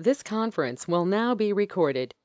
This conference will now be recorded.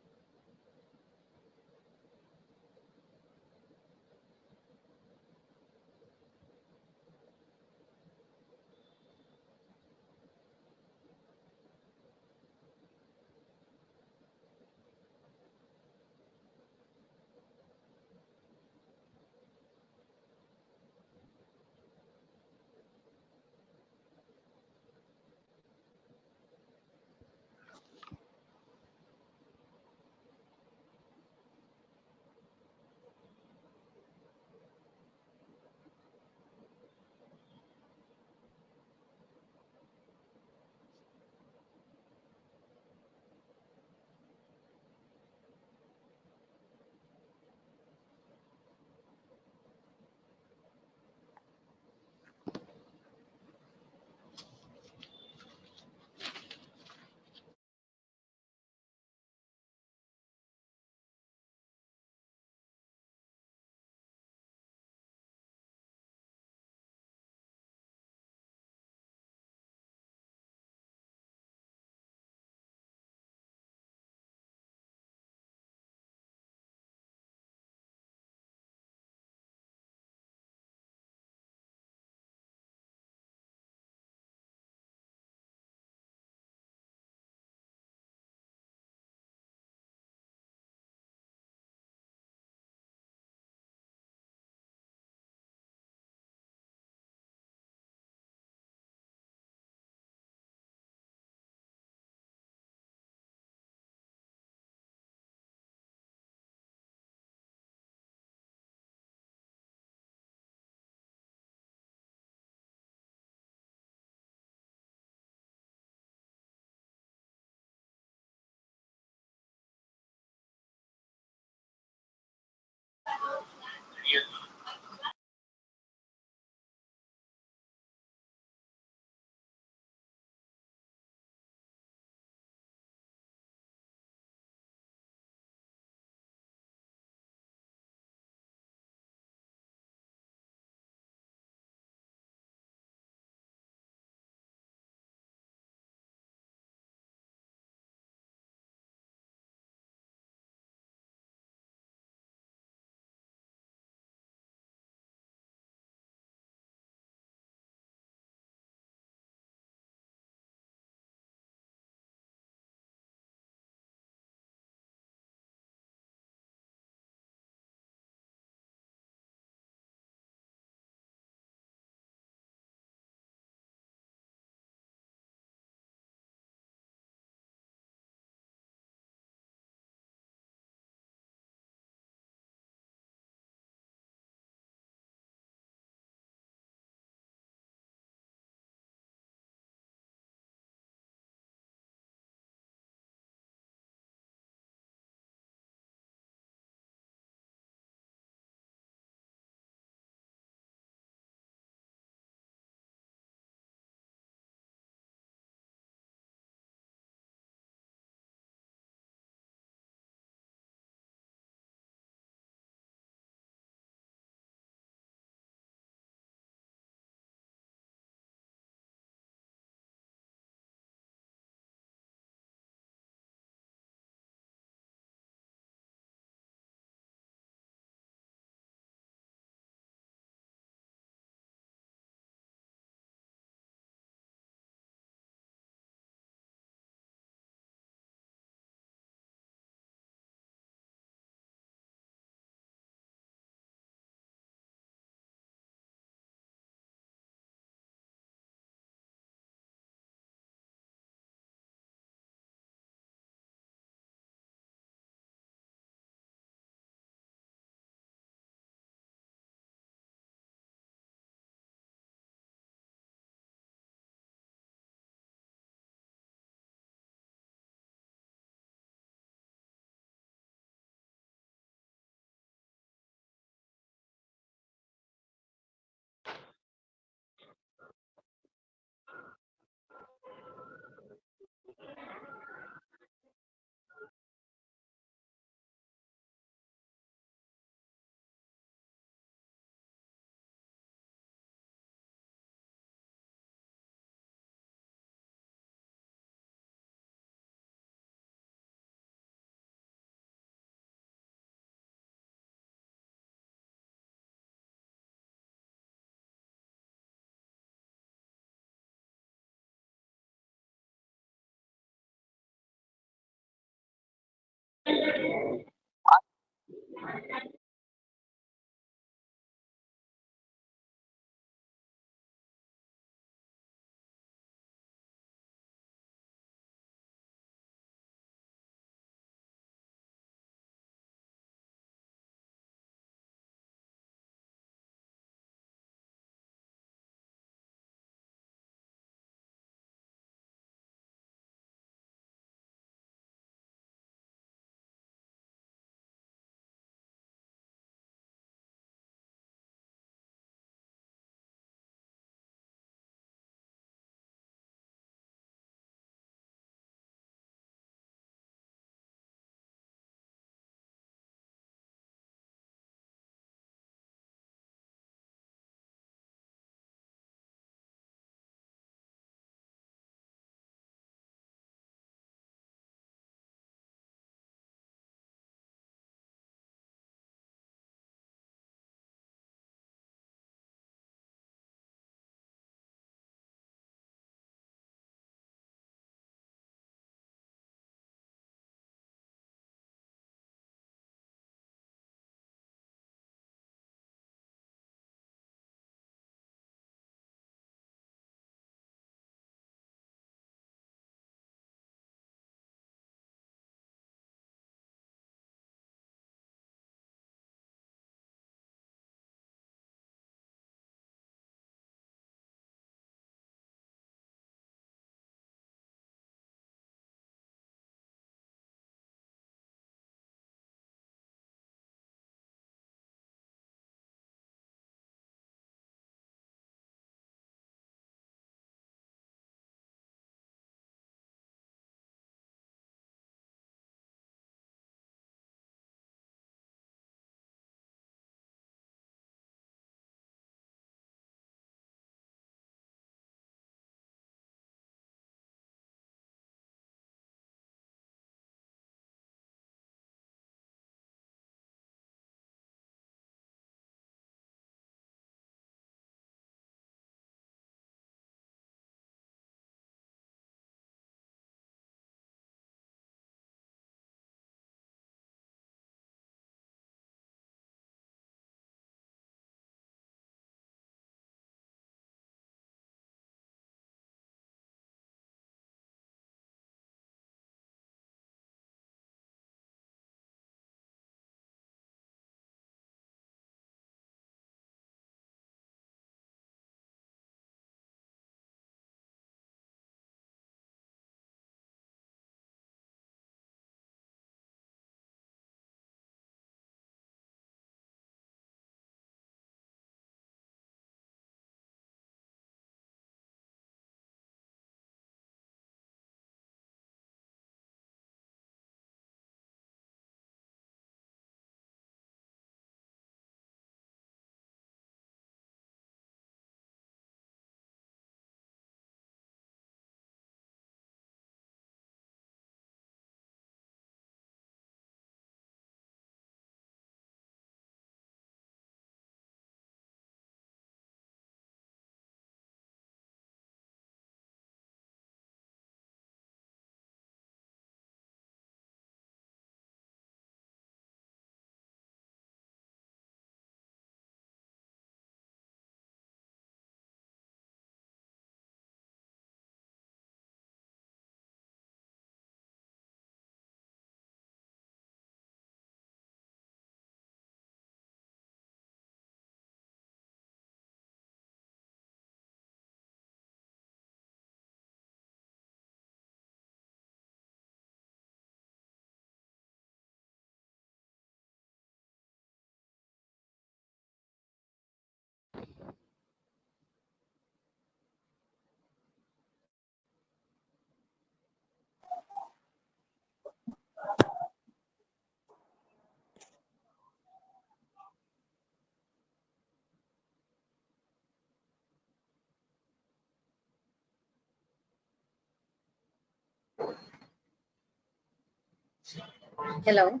Hello.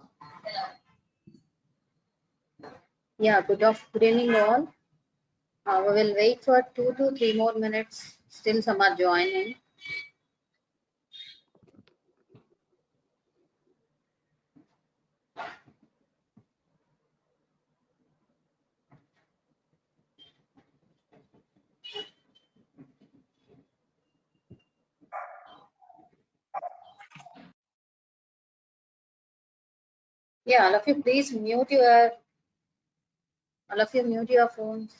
Yeah, good evening all. We will wait for 2 to 3 more minutes. Still some are joining. Yeah, all of you please mute your phones.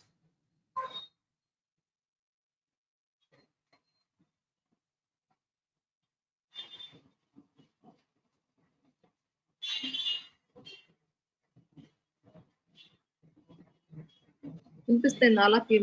వినిపిస్తుంది all of you.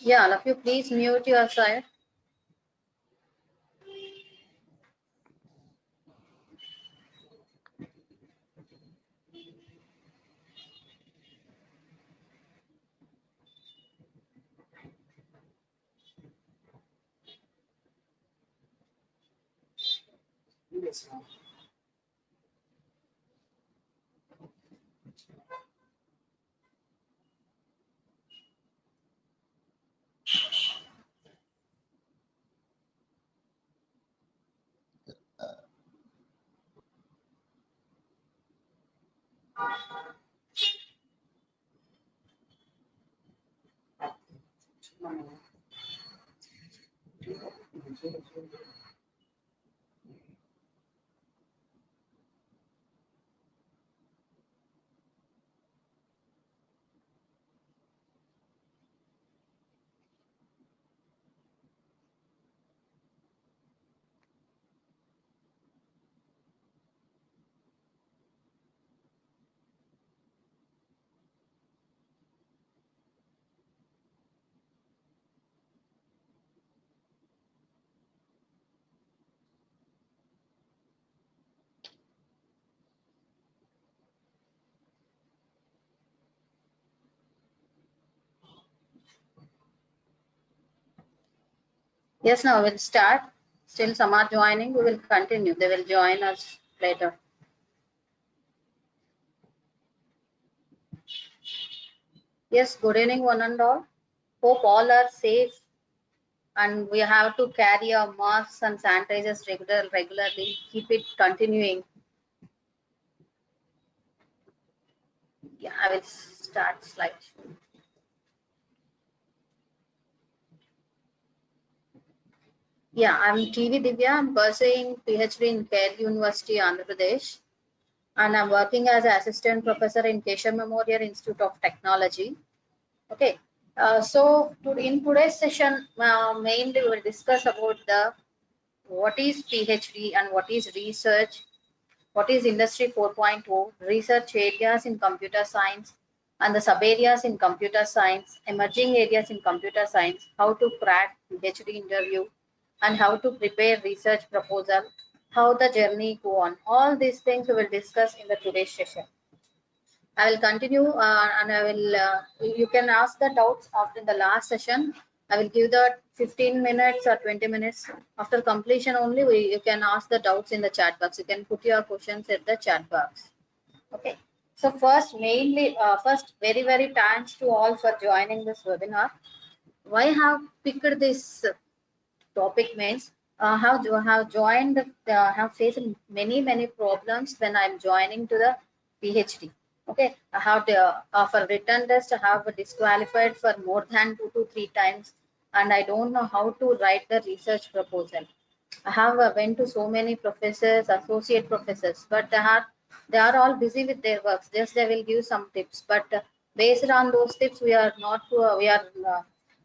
Yeah, all of you please mute your side. Yes, now we'll start. Still some are joining. We will continue. They will join us later. Yes, good evening one and all. Hope all are safe and we have to carry our masks and sanitizers regularly. Keep it continuing. Yeah, I will start slideshow. Yeah, I'm TV Divya. I'm pursuing PhD in Care University, Andhra Pradesh, and I'm working as an assistant professor in Keshav Memorial Institute of Technology. Okay, in today's session, mainly we will discuss about what is PhD and what is research, what is Industry 4.0, research areas in computer science, and the sub areas in computer science, emerging areas in computer science, how to crack PhD interview, and how to prepare research proposal, how the journey go on. All these things we will discuss in the today's session. I will continue and I will, you can ask the doubts after the last session. I will give the 15 minutes or 20 minutes. After completion only, you can ask the doubts in the chat box. You can put your questions in the chat box. Okay. So first, first, very, very thanks to all for joining this webinar. Why I have picked this topic means have joined, have faced many problems when I'm joining to the PhD. Okay, I have to, for written test, I have disqualified for more than 2 to 3 times, and I don't know how to write the research proposal. I have went to so many professors, associate professors, but they are all busy with their works. Just they will give some tips, but based on those tips, we are not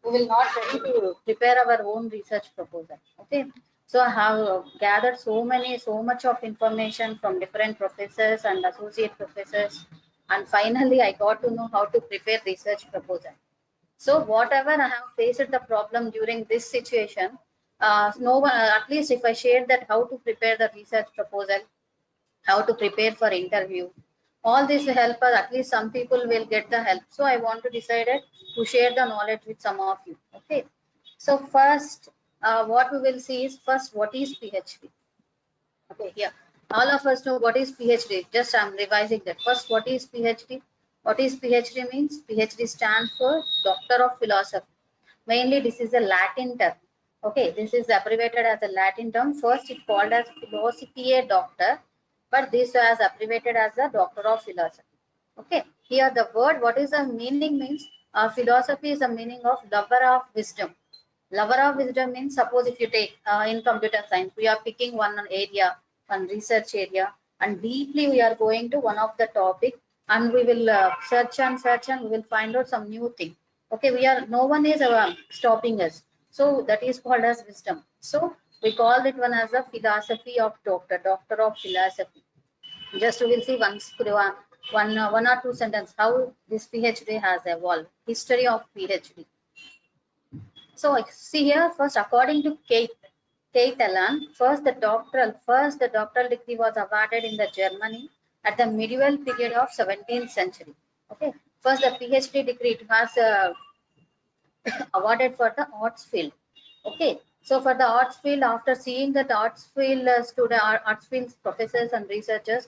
we will not ready to prepare our own research proposal. Okay, so I have gathered so much of information from different professors and associate professors, and finally I got to know how to prepare research proposal. So whatever I have faced the problem during this situation, no one, at least if I share that how to prepare the research proposal, how to prepare for interview, all this will help us. At least some people will get the help. So I want to decide it to share the knowledge with some of you. Okay. So first, what we will see is first, what is PhD? Okay, here. All of us know what is PhD. Just I'm revising that. First, what is PhD? What is PhD means? PhD stands for Doctor of Philosophy. Mainly, this is a Latin term. Okay, this is abbreviated as a Latin term. First, it called as Philosophiae Doctor, but this was abbreviated as a Doctor of Philosophy. Okay, here the word, what is the meaning means? Philosophy is the meaning of lover of wisdom. Lover of wisdom means, suppose if you take in computer science, we are picking one area, one research area, and deeply we are going to one of the topic, and we will search and we will find out some new thing. Okay, no one is stopping us. So that is called as wisdom. So we call it one as a philosophy of doctor of philosophy. Just we will see one or two sentences how this PhD has evolved. History of PhD. So see here, first according to Kate Allen, first the doctoral degree was awarded in the Germany at the medieval period of 17th century. Okay, first the PhD degree it was awarded for the arts field. Okay, so for the arts field, after seeing that arts field arts field professors and researchers,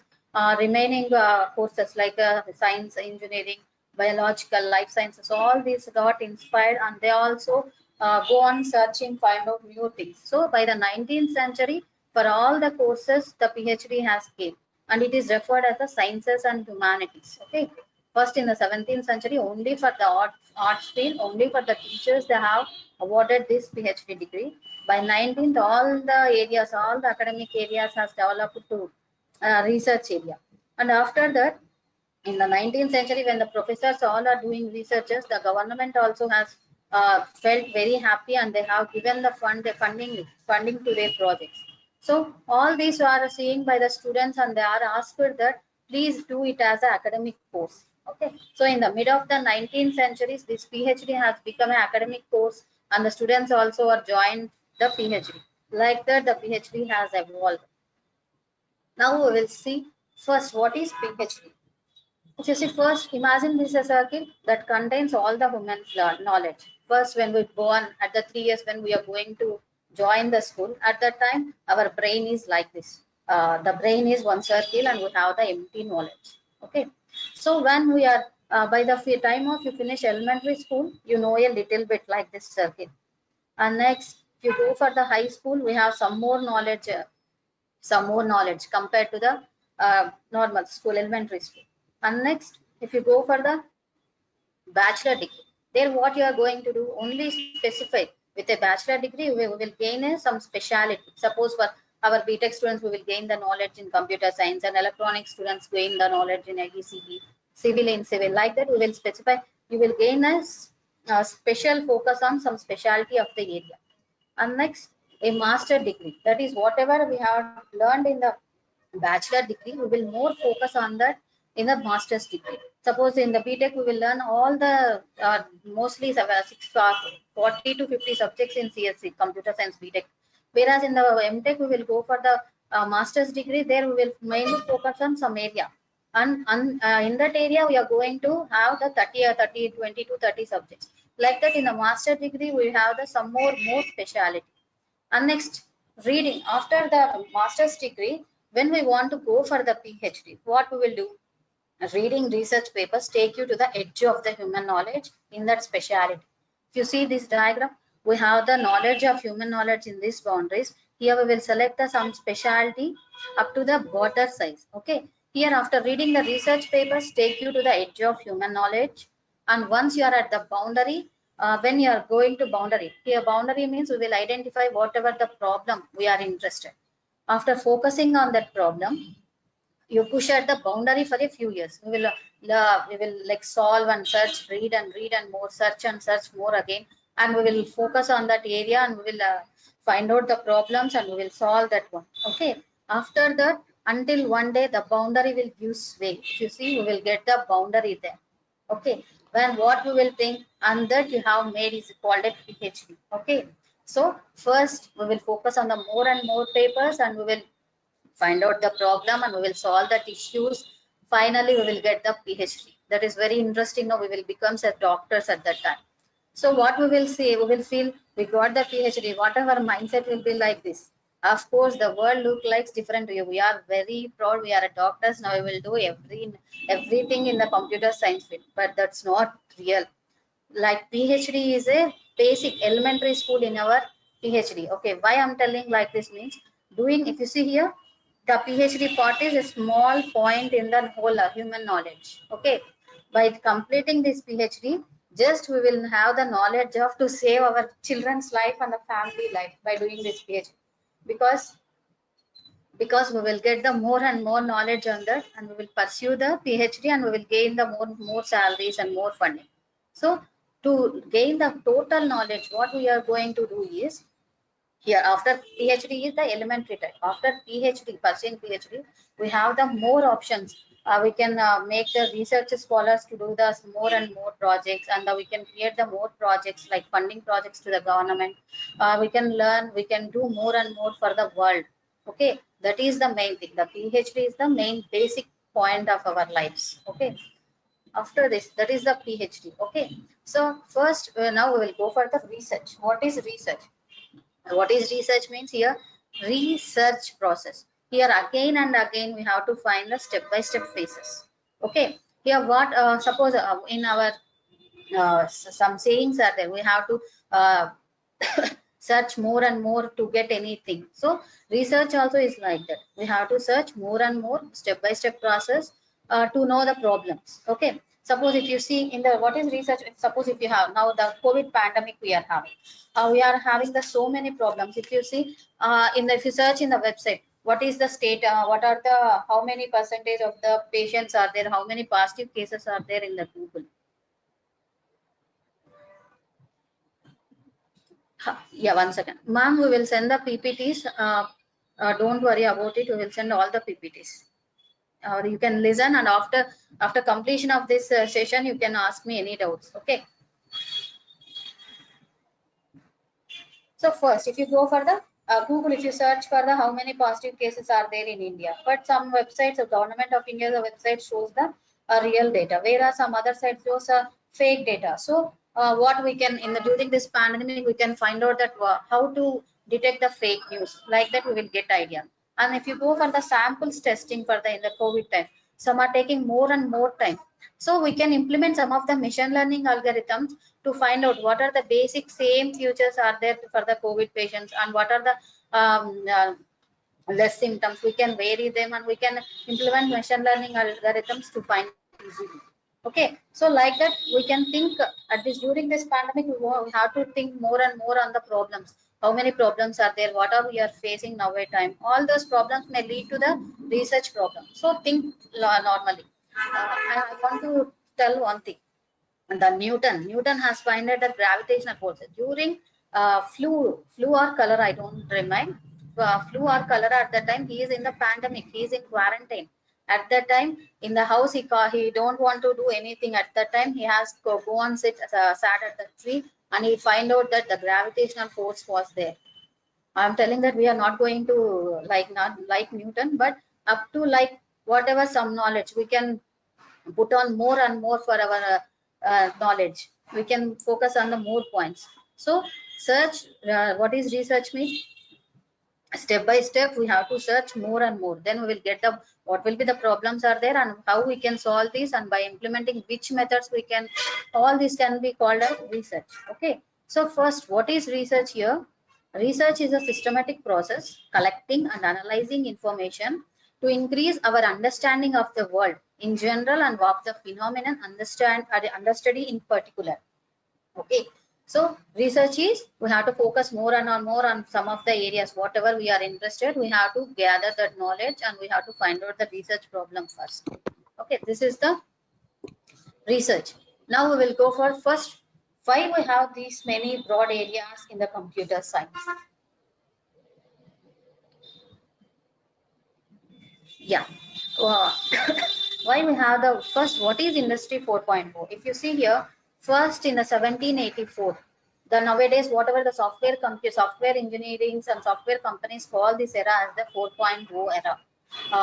remaining courses like science, engineering, biological, life sciences, all these got inspired, and they also go on searching, find out new things. So by the 19th century, for all the courses, the PhD has came, and it is referred as the sciences and humanities. Okay, first in the 17th century, only for the arts field, only for the teachers, they have awarded this PhD degree. By 19th, all the areas, all the academic areas has developed to research area. And after that, in the 19th century, when the professors all are doing researches, the government also has felt very happy, and they have given the funding to their projects. So all these are seen by the students, and they are asked that please do it as an academic course. Okay, so in the mid of the 19th centuries, this PhD has become an academic course, and the students also are joined the PhD. Like that, the PhD has evolved. Now we will see first what is PhD. So you see, first imagine this as a circle that contains all the human knowledge. First, when we go on at the 3 years when we are going to join the school, at that time our brain is like this. The brain is one circle, and we have the empty knowledge. Okay, so when we are by the time of you finish elementary school, you know a little bit like this circle, and next you go for the high school, we have some more knowledge compared to the normal school, elementary school. And next, if you go for the bachelor degree, there what you are going to do, only specify with a bachelor degree, we will gain some speciality. Suppose for our BTech students, we will gain the knowledge in computer science, and electronic students gain the knowledge in ECE, civil in civil. Like that, we will specify, you will gain a special focus on some specialty of the area. And next, a master degree, that is whatever we have learned in the bachelor degree, we will more focus on that in the master's degree. Suppose in the BTech, we will learn all the mostly 40 to 50 subjects in CSC, computer science BTech. Whereas in the MTech, we will go for the master's degree, there we will mainly focus on some area. And in that area, we are going to have the 20 to 30 subjects. Like that, in the master degree, we have the some more speciality. And next, reading. After the master's degree, when we want to go for the PhD, what we will do? Reading research papers take you to the edge of the human knowledge in that speciality. If you see this diagram, we have the knowledge of human knowledge in these boundaries. Here we will select the some specialty up to the border size. Okay. Here, after reading the research papers, take you to the edge of human knowledge. And once you are at the boundary, when you are going to boundary, here boundary means we will identify whatever the problem we are interested. After focusing on that problem, you push at the boundary for a few years. We will like solve and search, read and more, search and search more again, and we will focus on that area, and we will find out the problems, and we will solve that one. Okay. After that, until one day the boundary will give sway. If you see, we will get the boundary there. Okay. When what we will think, and that you have made is called a PhD. Okay. So first we will focus on the more and more papers, and we will find out the problem, and we will solve that issues. Finally, we will get the PhD. That is very interesting. Now we will become as doctors at that time. So what we will say, we will feel we got the PhD. Whatever mindset will be like this. Of course, the world look like different to you. We are very proud. We are a doctors now. We will do everything in the computer science field, but that's not real. Like PhD is a basic elementary school in our PhD. Okay, why I'm telling like this means doing. If you see here, the PhD part is a small point in the whole human knowledge. Okay, by completing this PhD, just we will have the knowledge of to save our children's life and the family life by doing this PhD, because we will get the more and more knowledge on that, and we will pursue the PhD, and we will gain the more salaries and more funding. So to gain the total knowledge, what we are going to do is, here after PhD is the elementary type. After PhD, pursuing PhD, we have the more options. We can make the research scholars to do the more and more projects, and we can create the more projects like funding projects to the government. We can learn, we can do more and more for the world. Okay, that is the main thing. The PhD is the main basic point of our lives. Okay, after this, that is the PhD. Okay, so first now we will go for the research. What is research? What is research means here? Research process. Here again and again we have to find the step-by-step phases. Okay, here what suppose in our some sayings are there, we have to search more and more to get anything. So research also is like that. We have to search more and more, step-by-step process to know the problems. Okay, suppose if you see in the what is research, suppose if you have now the COVID pandemic we are having the so many problems. If you see if you search in the website, what is the state, what are the, how many percentage of the patients are there, how many positive cases are there in the Google. Yeah, 1 second. Ma'am, we will send the PPTs. Don't worry about it. We will send all the PPTs. You can listen, and after completion of this session, you can ask me any doubts. Okay. So first, if you go for the Google, if you search for the how many positive cases are there in India, but some websites, the government of India, the website shows the real data, whereas some other sites shows fake data. So what we can during this pandemic, we can find out that how to detect the fake news. Like that, we will get idea. And if you go for the samples testing for the in the COVID time, some are taking more and more time. So we can implement some of the machine learning algorithms to find out what are the basic same features are there for the COVID patients, and what are the less symptoms. We can vary them, and we can implement machine learning algorithms to find easily. Okay, so like that we can think at this during this pandemic, we have to think more and more on the problems. How many problems are there? What are we are facing now at time? All those problems may lead to the research problem. So think normally. I want to tell one thing. The Newton has found the gravitational forces during flu or color. I don't remind. Flu or color at that time he is in the pandemic. He is in quarantine. At that time in the house he don't want to do anything. At that time he has to go and sat at the tree, and he find out that the gravitational force was there. I'm telling that we are not going to not like Newton, but up to like whatever some knowledge we can put on more and more for our knowledge. We can focus on the more points. So search, what is research means? Step by step we have to search more and more, then we will get the what will be the problems are there and how we can solve these, and by implementing which methods we can, all this can be called as research. Okay, so first, what is research here? Research is a systematic process collecting and analyzing information to increase our understanding of the world in general and of the phenomenon understudy in particular. Okay, so research is we have to focus more and more on some of the areas, whatever we are interested, we have to gather that knowledge and we have to find out the research problem first. Okay, this is the research. Now we will go for first why we have these many broad areas in the computer science. Yeah. Why we have the first, what is industry 4.0? If you see here, first in the 1784, the nowadays whatever the software engineering and software companies call this era as the 4.0 era.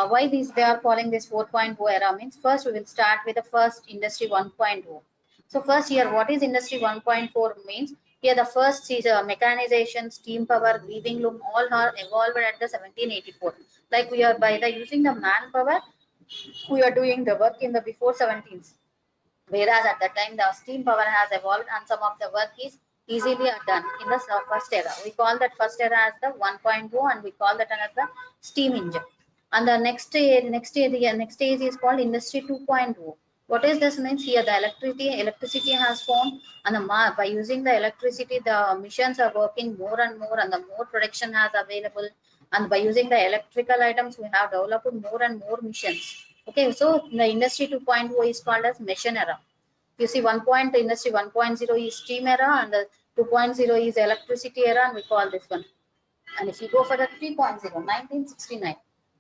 Why they are calling this 4.0 era means, first we will start with the first industry 1.0. So first here, what is industry 1.4 means? Here the first is mechanization, steam power, weaving loom, all are evolved at the 1784. Like we are by the using the manpower, we are doing the work in the before 17th. Whereas at that time the steam power has evolved and some of the work is easily done in the first era. We call that first era as the 1.0 and we call that another steam engine. And the next stage is called industry 2.0. What is this means? Here the electricity has formed, and by using the electricity the machines are working more and more, and the more production has available, and by using the electrical items we have developed more and more machines. Okay, so the industry 2.0 is called as machine era. You see, industry 1.0 is steam era and the 2.0 is electricity era, and we call this one. And if you go for the 3.0, 1969,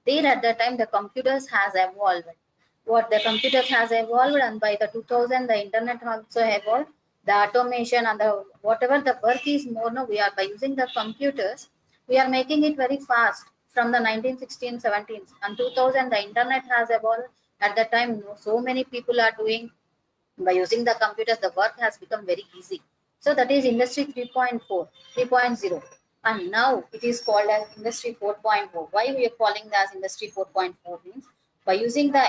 there at that time the computers has evolved. What the computers has evolved, and by the 2000 the internet also evolved. The automation and the whatever the work is more now, we are by using the computers, we are making it very fast from the 1916, 17 and 2000 the internet has evolved. At that time so many people are doing, by using the computers the work has become very easy. So that is industry 3.4, 3.0. And now it is called as industry 4.0. Why we are calling that as industry 4.4 means, by using the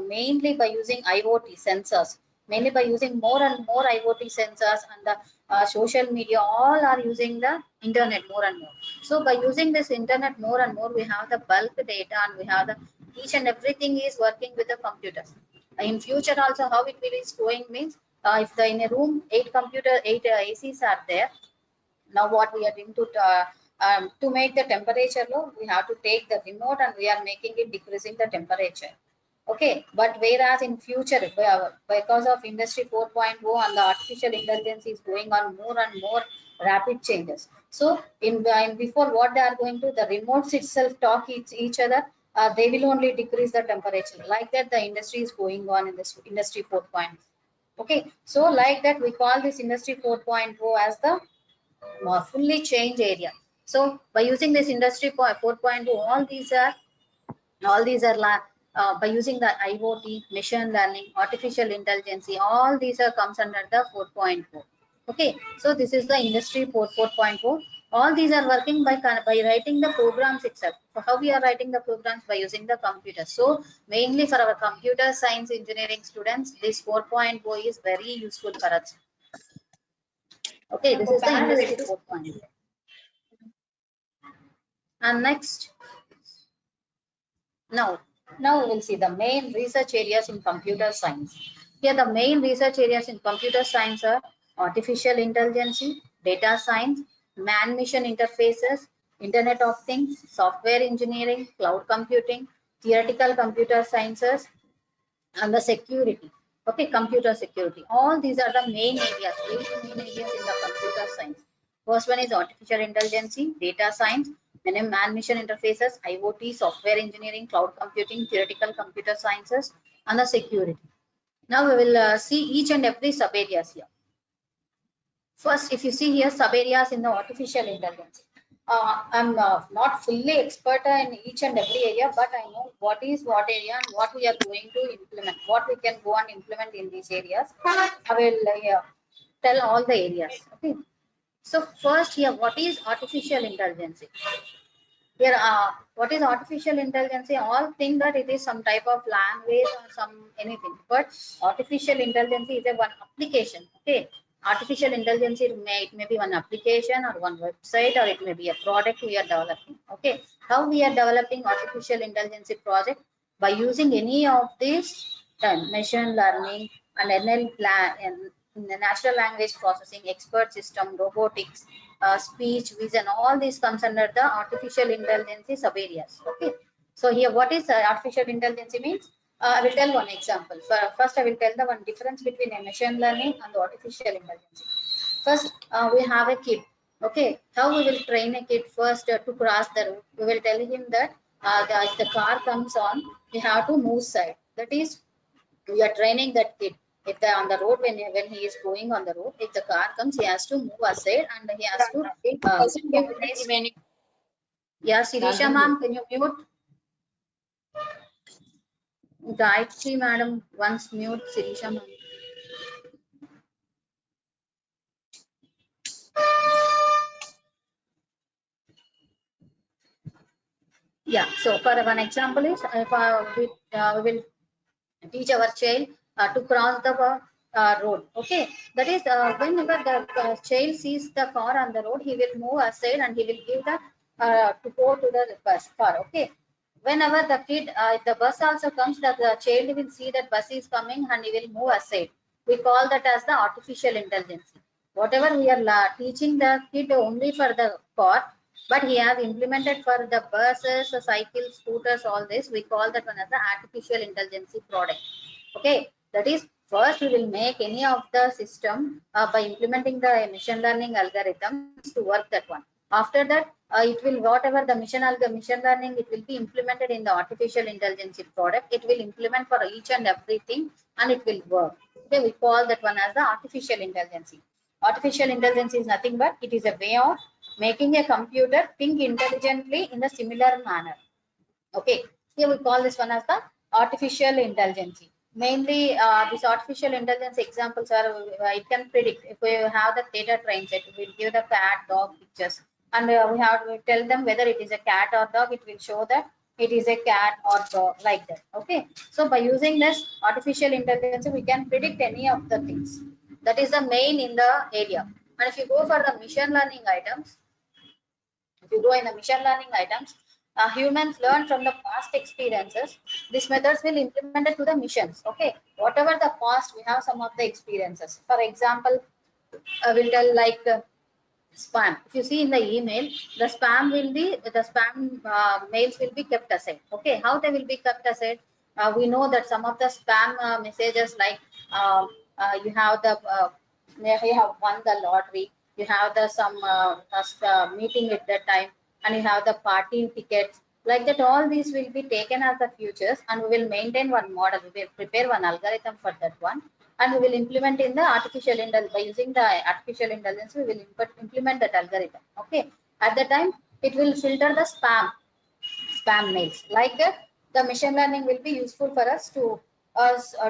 mainly by using IoT sensors, mainly by using more and more IoT sensors and the social media, all are using the internet more and more. So by using this internet more and more, we have the bulk data and we have the each and everything is working with the computers. In future also how it will is going means, if the in a room 8 ACs are there, now what we are doing to make the temperature low, we have to take the remote and we are making it decreasing the temperature. Okay, but whereas in future because of industry 4.0 and the artificial intelligence is going on more and more rapid changes, so in before what they are going to, the remotes itself talk each other, they will only decrease the temperature. Like that the industry is going on in this industry 4.0. Okay, so like that we call this industry 4.0 as the fully change area. So by using this industry 4.0, all these are by using the IoT, machine learning, artificial intelligence, all these are comes under the 4.0. Okay, so this is the industry 4.0. All these are working by writing the programs itself. So how we are writing the programs? By using the computer. So mainly for our computer science engineering students, this 4.0 is very useful for us. Okay, this is the industry 4.0. And next, now we will see the main research areas in computer science. Here the main research areas in computer science are artificial intelligence, data science, man-machine interfaces, Internet of Things, software engineering, cloud computing, theoretical computer sciences, and the security. Okay, computer security. All these are the main areas, in the computer science. First one is artificial intelligence, data science, man-machine interfaces, IoT, software engineering, cloud computing, theoretical computer sciences, and the security. Now we will see each and every sub-areas here. First, if you see here sub-areas in the artificial intelligence. I'm not fully expert in each and every area, but I know what is what area and what we are going to implement, what we can go and implement in these areas. I will tell all the areas. Okay. So first here, what is artificial intelligence? Here, what is artificial intelligence? All think that it is some type of language or some anything, but artificial intelligence is a one application. Okay, artificial intelligence it may be one application or one website, or it may be a product we are developing. Okay, how we are developing artificial intelligence project? By using any of these machine learning and NL plan and the natural language processing, expert system, robotics, speech, vision, all these comes under the artificial intelligence sub areas. Okay. So here, what is artificial intelligence means? I will tell one example. First, I will tell the one difference between a machine learning and the artificial intelligence. First, we have a kid. Okay. How we will train a kid first to cross the road? We will tell him that if the car comes on, we have to move side. That is, we are training that kid. If they're on the road, when he is going on the road, if the car comes, he has to move aside and he has to give this. Yeah, Sirisha ma'am, can you mute? Gayatri madam, once mute Sirisha ma'am. Yeah, so for one example is if we will teach our child to cross the road. Okay, that is whenever the child sees the car on the road, he will move aside and he will give the to go to the bus car. Okay, whenever the kid if the bus also comes, that the child will see that bus is coming and he will move aside. We call that as the artificial intelligence. Whatever we are teaching the kid only for the car, but he has implemented for the buses, cycles, scooters, all this. We call that one as the artificial intelligence product. Okay, that is first we will make any of the system by implementing the machine learning algorithms to work that one. After that, it will whatever the machine learning, it will be implemented in the artificial intelligence product. It will implement for each and everything, and it will work. Okay, we call that one as the artificial intelligence. Artificial intelligence is nothing but it is a way of making a computer think intelligently in a similar manner. Okay, here we call this one as the artificial intelligence. Mainly, this artificial intelligence examples are it can predict if we have the data train set, we will give the cat, dog pictures, and we have to tell them whether it is a cat or dog. It will show that it is a cat or dog, like that. Okay, so by using this artificial intelligence, we can predict any of the things. That is the main in the area. And if you go for the machine learning items, if you go in the machine learning items, humans learn from the past experiences. These methods will implement it to the missions. Okay, whatever the past, we have some of the experiences. For example, I will tell like spam. If you see in the email, the spam will be the spam mails will be kept aside. Okay, how they will be kept aside? We know that some of the spam messages like you have the you have won the lottery, you have the some meeting at that time, and you have the party tickets, like that. All these will be taken as the futures, and we will maintain one model. We will prepare one algorithm for that one, and we will implement in the artificial intelligence. By using the artificial intelligence, we will implement that algorithm. Okay, at the time it will filter the spam mails. Like that, the machine learning will be useful for us to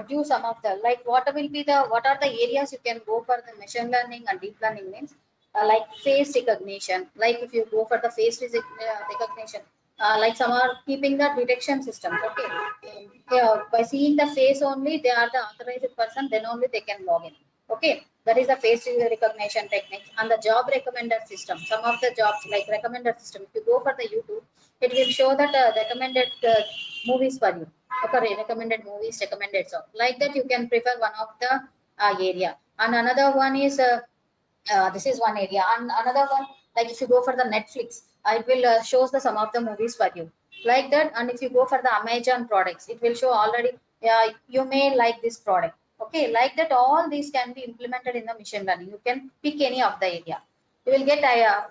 do some of the, like what will be the, what are the areas you can go for the machine learning and deep learning means like face recognition. Like if you go for the face recognition, like some are keeping the detection systems. Okay, yeah, by seeing the face only, they are the authorized person, then only they can log in. Okay, that is the face recognition techniques. And the job recommender system, some of the jobs like recommender system, if you go for the YouTube, it will show that recommended movies for you. Okay, recommended movies, recommended song, like that. You can prefer one of the area. And another one is this is one area. And another one, like if you go for the Netflix, it will shows the some of the movies for you, like that. And if you go for the Amazon products, it will show already you may like this product. Okay, like that. All these can be implemented in the machine learning. You can pick any of the area. You will get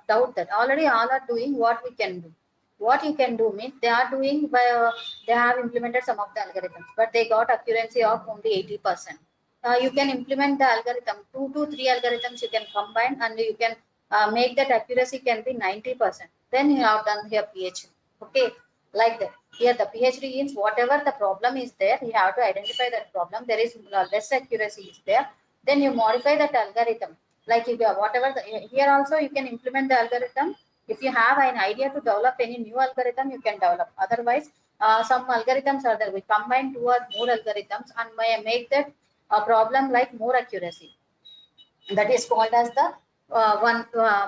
doubt that already all are doing what we can do. What you can do means they are doing by they have implemented some of the algorithms, but they got accuracy of only 80%. You can implement the algorithm, 2 to 3 algorithms you can combine, and you can make that accuracy can be 90%. Then you have done your PhD. Okay, like that. Here the PhD means whatever the problem is there, you have to identify that problem. There is less accuracy is there. Then you modify that algorithm. Like you whatever here also you can implement the algorithm. If you have an idea to develop any new algorithm, you can develop. Otherwise, some algorithms are there. We combine two or more algorithms and may make that a problem like more accuracy. That is called as the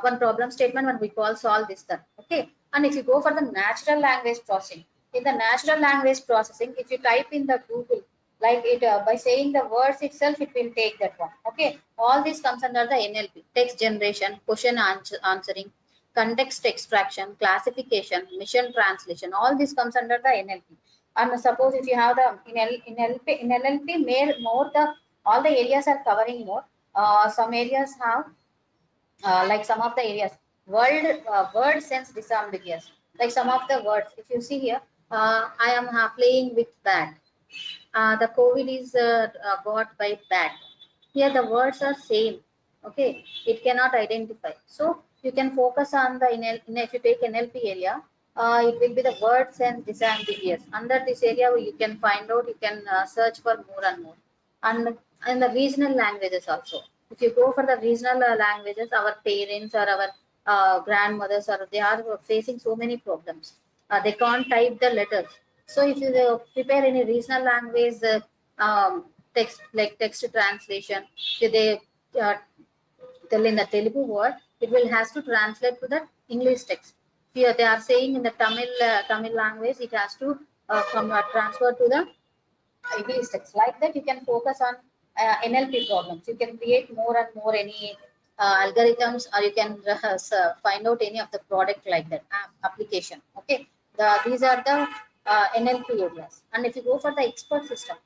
one problem statement when we call solve this then. Okay, and if you go for the natural language processing, in the natural language processing, if you type in the Google like it by saying the words itself, it will take that one. Okay, all this comes under the NLP: text generation, question answering, context extraction, classification, mission translation. All this comes under the NLP. And suppose if you have the in NLP more the all the areas are covering more. Some areas have like some of the areas word sense disambiguous, like some of the words if you see here, I am playing with bat, the COVID is got by bat. Here the words are same. Okay, it cannot identify, so you can focus on the if you take NLP area, it will be the word sense disambiguous. Under this area you can find out, you can search for more and more. And the regional languages also, if you go for the regional languages, our parents or our grandmothers or they are facing so many problems, they can't type the letters. So if you prepare any regional language text like text translation, so they uh, tell in the Telugu word, it will has to translate to the English text. Here they are saying in the Tamil language, it has to transfer to the English text. Like that, you can focus on NLP problems. You can create more and more any algorithms, or you can find out any of the product like that application. Okay, these are the NLP areas. And if you go for the expert system,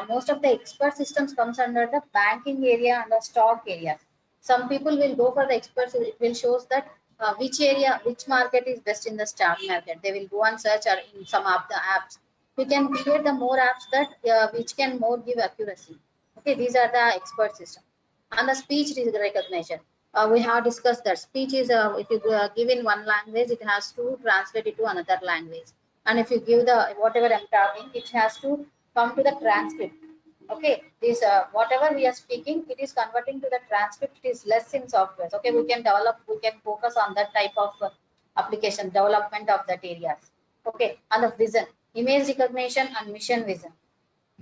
most of the expert systems comes under the banking area and the stock area. Some people will go for the experts. It will shows that which area, which market is best in the stock market. They will go and search or in some of the apps. We can create the more apps that which can more give accuracy. Okay, these are the expert system. And the speech recognition, we have discussed that speech is if you give in one language, it has to translate it to another language. And if you give the whatever I'm talking, it has to come to the transcript. Okay, this whatever we are speaking, it is converting to the transcript. It is less in software. Okay, we can develop, we can focus on that type of application development of that areas. Okay, and the vision, image recognition and mission vision.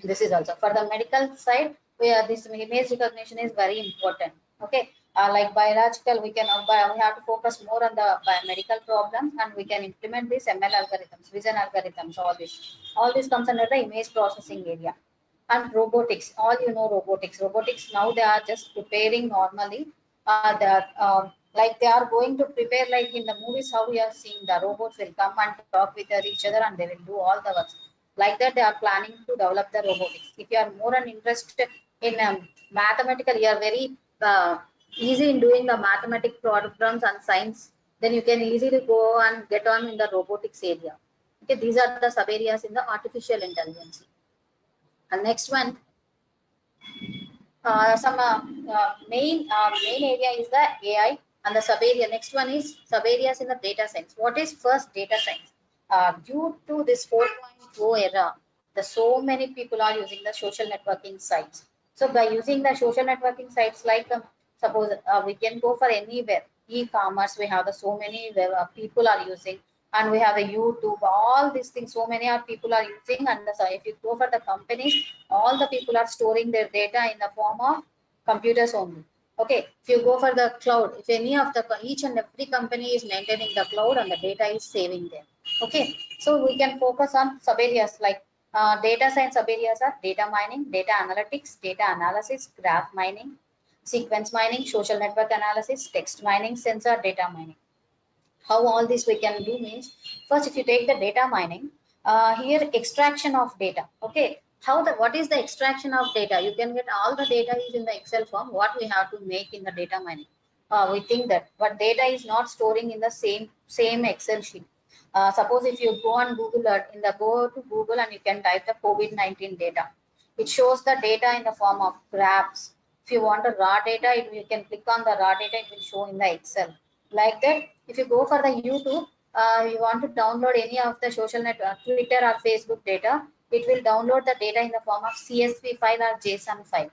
This is also for the medical side where this image recognition is very important. Okay, like biological, we can we have to focus more on the biomedical problems, and we can implement these ML algorithms, vision algorithms. All this comes under the image processing area. And robotics, all you know robotics now they are just preparing normally, like they are going to prepare like in the movies how we are seeing the robots will come and talk with each other and they will do all the works. Like that they are planning to develop the robotics. If you are more an interested in mathematical, you are very easy in doing the mathematic programs and science, then you can easily go and get on in the robotics area. Okay, these are the sub areas in the artificial intelligence. And next one, some main area is the AI, and the sub area. Next one is sub areas in the data science. What is first data science? Due to this 4.0 era, the so many people are using the social networking sites. So by using the social networking sites, like suppose we can go for anywhere, e-commerce. We have the so many people are using, and we have a YouTube. All these things, so many people are using. And so if you go for the companies, all the people are storing their data in the form of computers only. Okay, if you go for the cloud, if any of the each and every company is maintaining the cloud and the data is saving there. Okay, so we can focus on sub areas like data science. Sub areas are data mining, data analytics, data analysis, graph mining, sequence mining, social network analysis, text mining, sensor data mining. How all this we can do means, first if you take the data mining, here extraction of data. Okay, how the what is the extraction of data? You can get all the data is in the Excel form. What we have to make in the data mining, we think that, but data is not storing in the same Excel sheet. Suppose if you go on Google go to Google and you can type the COVID-19 data, it shows the data in the form of graphs. If you want the raw data, you can click on the raw data, it will show in the Excel. Like that, if you go for the YouTube, you want to download any of the social network, Twitter or Facebook data, it will download the data in the form of CSV file or JSON file.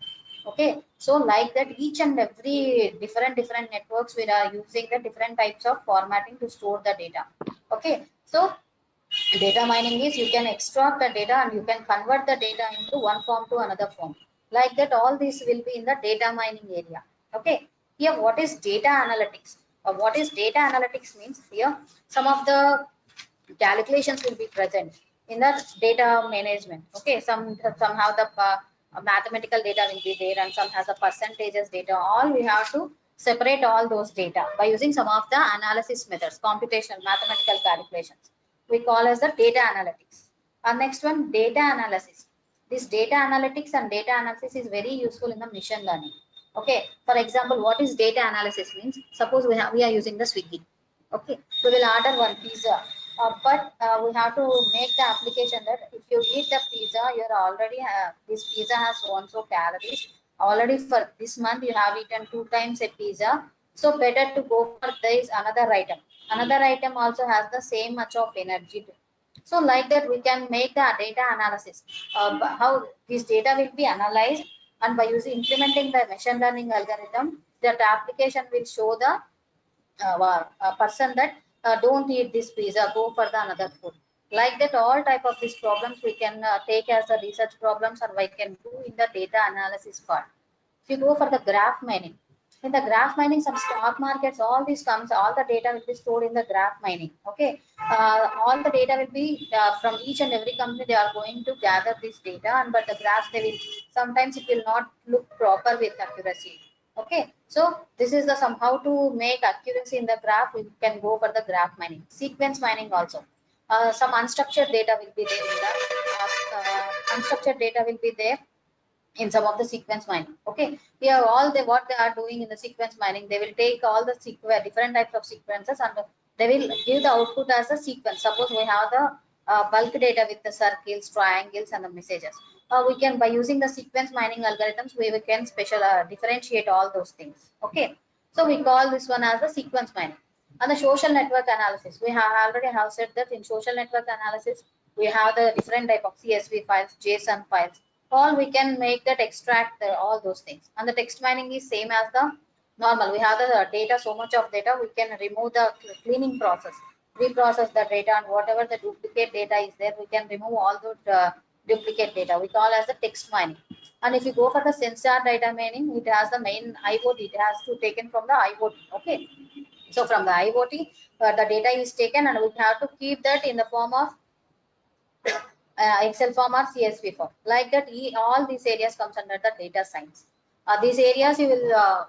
Okay, so like that, each and every different networks we are using the different types of formatting to store the data. Okay, so data mining is you can extract the data and you can convert the data into one form to another form. Like that, all this will be in the data mining area. Okay, here what is data analytics? What is data analytics means, here some of the calculations will be present in the data management. Okay, somehow the mathematical data will be there, and some has a percentages data. All we have to separate all those data by using some of the analysis methods, computational mathematical calculations. We call as the data analytics. Our next one, data analysis. This data analytics and data analysis is very useful in the machine learning. Okay, for example, what is data analysis means? Suppose we are using the Swiggy. Okay, we will order one pizza, but we have to make the application that if you eat the pizza, you're already this pizza has so and so calories. Already for this month, you have eaten 2 times a pizza, so better to go for this another item. Another item also has the same much of energy. So like that, we can make the data analysis. How this data will be analyzed, and by using implementing the machine learning algorithm, that application will show the a person that don't eat this pizza, go for the another food. Like that, all type of these problems we can take as the research problems, or we can do in the data analysis part. If you go for the graph mining, in the graph mining, some stock markets, all these comes, all the data will be stored in the graph mining. Okay, all the data will be from each and every company. They are going to gather this data, and but the graphs they will sometimes it will not look proper with accuracy. Okay, so this is the somehow to make accuracy in the graph. We can go for the graph mining, sequence mining also. Some unstructured data will be there in the unstructured data will be there in some of the sequence mining. Okay, here all they what they are doing in the sequence mining, they will take all the different types of sequences, and they will give the output as a sequence. Suppose we have the bulk data with the circles, triangles, and the messages. We can, by using the sequence mining algorithms, we can differentiate all those things. Okay, so we call this one as the sequence mining. And the social network analysis, we have already have said that in social network analysis we have the different type of CSV files, JSON files. All we can make that extract all those things. And the text mining is same as the normal. We have the data, so much of data, we can remove the cleaning process, reprocess the data, and whatever the duplicate data is there, we can remove all those duplicate data. We call as the text mining. And if you go for the sensor data mining, it has the main IoT. It has to taken from the IoT. Okay, so from the IoT, the data is taken, and we have to keep that in the form of Excel form or CSV form. Like that, all these areas comes under the data science. These areas you will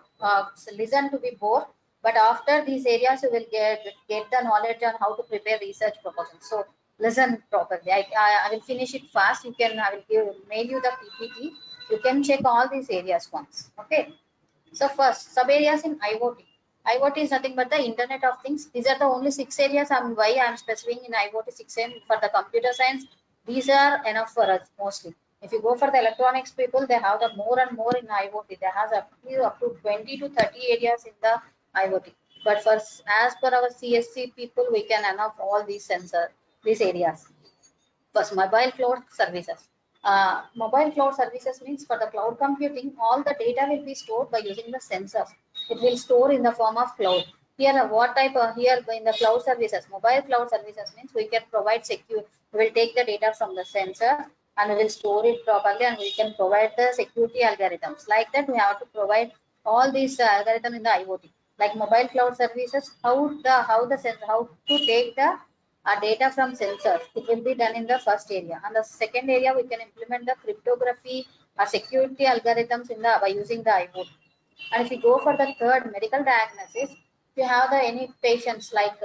listen to be bored, but after these areas you will get the knowledge on how to prepare research proposals. So listen properly. I will finish it fast. You can, I will mail you the PPT. You can check all these areas once. Okay. So first, sub areas in IoT. IoT is nothing but the Internet of Things. These are the only 6 areas. Why I'm specifying in IoT 6 for the computer science. These are enough for us mostly. If you go for the electronics people, they have the more and more in IoT. They have up to 20 to 30 areas in the IoT. But for as per our CSC people, we can enough all these these areas. First, mobile cloud services. Mobile cloud services means for the cloud computing, all the data will be stored by using the sensors. It will store in the form of cloud. Here, what type of here in the cloud services, mobile cloud services means we can provide secure. We will take the data from the sensor and we will store it properly, and we can provide the security algorithms. Like that, we have to provide all these algorithms in the IoT. Like mobile cloud services, how to take the data from sensors. It will be done in the first area. And the second area, we can implement the cryptography or security algorithms in the by using the IoT. And if you go for the third, medical diagnosis, if you have the any patients like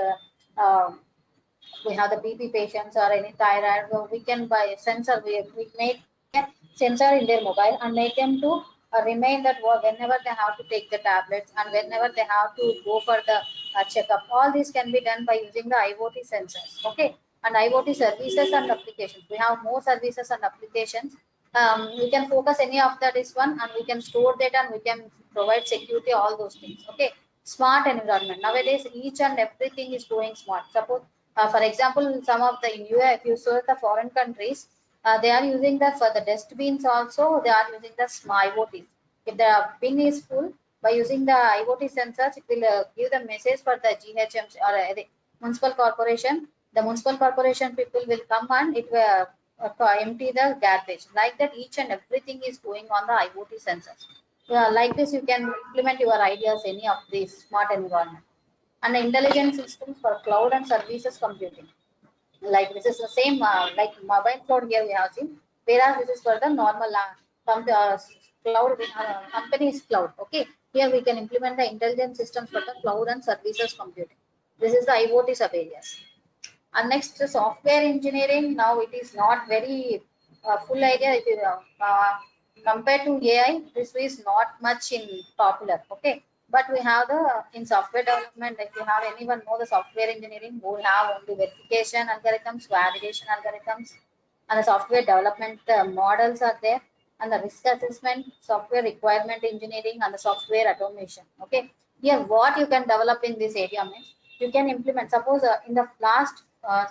we have the BP patients or any thyroid, so we can by sensor, we make a sensor in their mobile and make them to remain that whenever they have to take the tablets and whenever they have to go for the checkup. All these can be done by using the IoT sensors. Okay, and IoT services and applications. We have more services and applications. We can focus any of that is one, and we can store data, and we can provide security, all those things. Okay, Smart environment. Nowadays, each and everything is going smart. Suppose, for example, some of the in US, if you saw the foreign countries, they are using the for the dustbins also. They are using the smart IoTs. If the bin is full, by using the IoT sensors, it will give the message for the GHM or the municipal corporation. The municipal corporation people will come and it will empty the garbage. Like that, each and everything is going on the IoT sensors. Like this, you can implement your ideas any of these smart environment. And the intelligent systems for cloud and services computing. Like this is the same like mobile cloud here we have seen, whereas this is for the normal cloud company's cloud. Okay, here we can implement the intelligent systems for the cloud and services computing. This is the IoT sub areas. And next, the software engineering. Now it is not very full idea. If you compared to AI, this is not much in popular. Okay, but we have the in software development. If you have anyone know the software engineering, we have only verification algorithms, validation algorithms, and the software development models are there, and the risk assessment, software requirement engineering, and the software automation. Okay, here what you can develop in this area means you can implement. Suppose in the last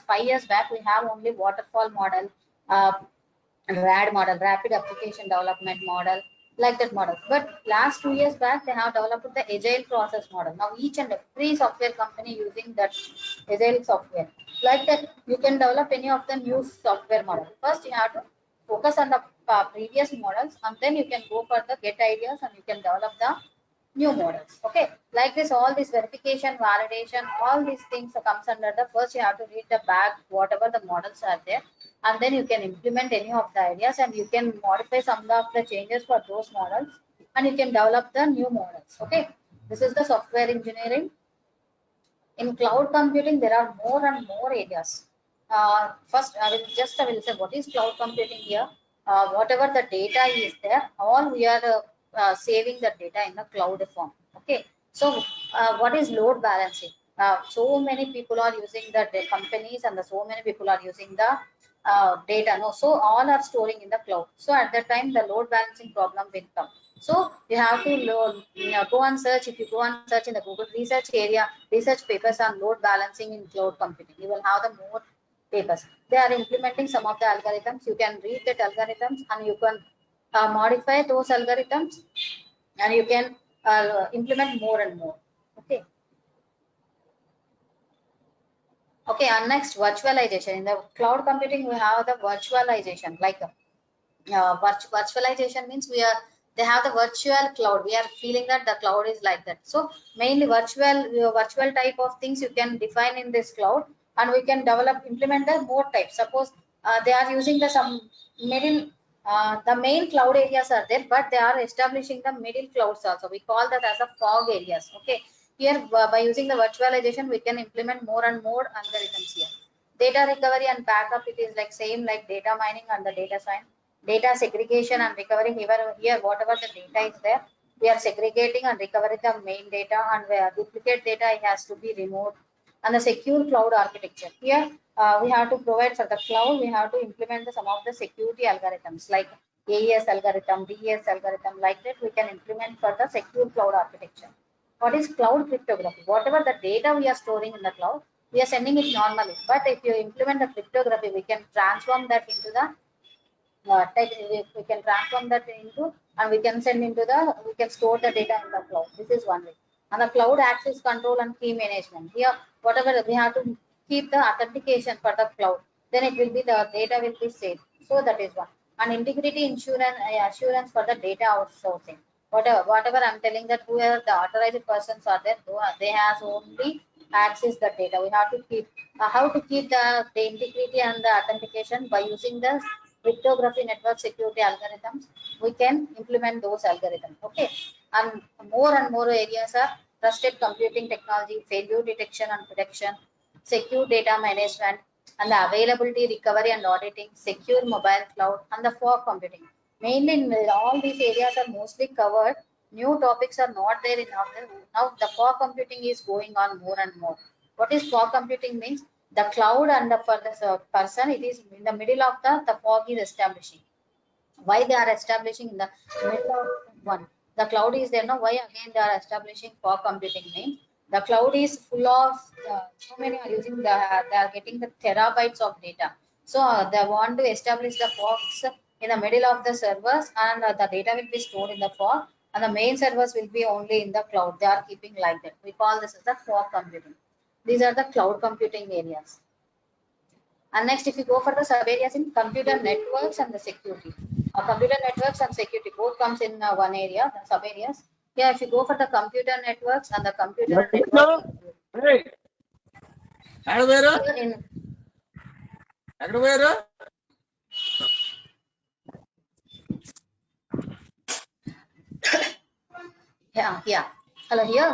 5 years back, we have only waterfall model, RAD model, rapid application development model, like that model. But last 2 years back, they have developed the agile process model. Now each and every software company using that agile software. Like that, you can develop any of the new software model. First, you have to focus on the previous models, and then you can go for the get ideas and you can develop the new models. Okay, like this, all this verification, validation, all these things comes under the first. You have to read the back, whatever the models are there, and then you can implement any of the ideas and you can modify some of the changes for those models and you can develop the new models. Okay, this is the software engineering. In cloud computing, there are more and more areas. First, I will say what is cloud computing here. Whatever the data is there, all we are saving the data in the cloud form. Okay. So, what is load balancing? So many people are using the companies and so many people are using the data. No, so all are storing in the cloud. So at that time, the load balancing problem will come. So you have to go and search. If you go and search in the Google research area, research papers on load balancing in cloud computing, you will have the more papers. They are implementing some of the algorithms. You can read that algorithms and you can modify those algorithms and you can implement more and more. Okay. Okay, and next, virtualization. In the cloud computing, we have the virtualization. Like virtualization means they have the virtual cloud. We are feeling that the cloud is like that. So mainly virtual type of things you can define in this cloud, and we can implement the more types. Suppose they are using the some middle. The main cloud areas are there, but they are establishing the middle clouds also. We call that as a fog areas. Okay, here by using the virtualization, we can implement more and more algorithms here. Data recovery and backup, it is like same like data mining and the data science. Data segregation and recovery, here whatever the data is there, we are segregating and recovering the main data, and where duplicate data it has to be removed. And the secure cloud architecture, here we have to provide for the cloud, we have to implement some of the security algorithms like AES algorithm, DES algorithm, like that we can implement for the secure cloud architecture. What is cloud cryptography? Whatever the data we are storing in the cloud, we are sending it normally, but if you implement the cryptography, we can transform that into the we can transform that into, and we can send into the, we can store the data in the cloud. This is one way. And the cloud access control and key management, here whatever we have to keep the authentication for the cloud, then it will be the data will be safe. So that is one. And integrity assurance for the data outsourcing. Whatever I'm telling, that whoever the authorized persons are there, they has only access the data. We have to keep how to keep the integrity and the authentication by using the cryptography network security algorithms. We can implement those algorithms. Okay, and more areas are trusted computing technology, failure detection and prediction, secure data management, and the availability, recovery and auditing, secure mobile cloud, and the fog computing. Mainly all these areas are mostly covered. New topics are not there in now the fog computing is going on more and more. What is fog computing means? The cloud and for the person, it is in the middle of the fog is establishing. Why they are establishing in the middle of one? The cloud is there now. Why again they are establishing fog computing means the cloud is full of so many are using they are getting the terabytes of data. So they want to establish the fogs in the middle of the servers, and the data will be stored in the fog, and the main servers will be only in the cloud. They are keeping like that. We call this as the fog computing. These are the cloud computing areas. And next, if you go for the sub areas in computer networks and the security, computer networks and security both comes in one area, the sub areas. Yeah, if you go for the computer networks and the computer networking, here in yeah. Hello, here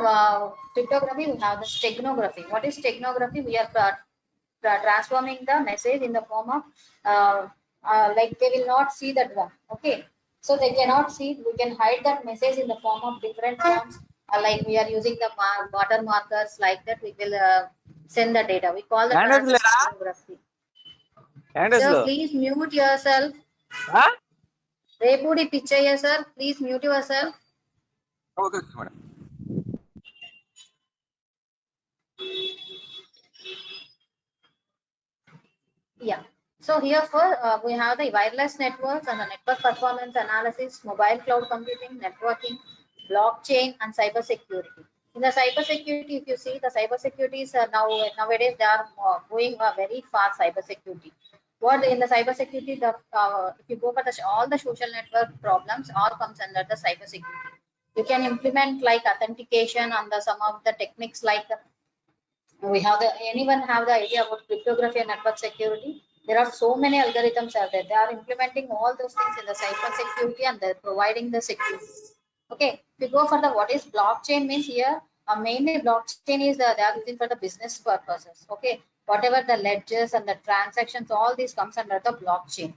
cryptography we have the steganography. What is steganography? We are transforming the message in the form of like they will not see that one. Okay, so they cannot see. We can hide that message in the form of different forms. Like we are using the water markers like that. We will send the data. We call that one as steganography. So please mute yourself. Repudi Pichaya sir, please mute yourself. Okay, Yeah. So here for we have the wireless networks and the network performance analysis, mobile cloud computing, networking, blockchain, and cyber security. In the cyber security, if you see the cyber security is nowadays they are going very fast. Cyber security. What in the cyber security, the if you go for the all the social network problems, all comes under the cyber security. You can implement like authentication and the some of the techniques like we have the anyone have the idea about cryptography and network security. There are so many algorithms out there. They are implementing all those things in the cyber security and they're providing the security. Okay, if you go for the what is blockchain means here mainly blockchain is they are using for the business purposes. Okay, whatever the ledgers and the transactions, all these comes under the blockchain.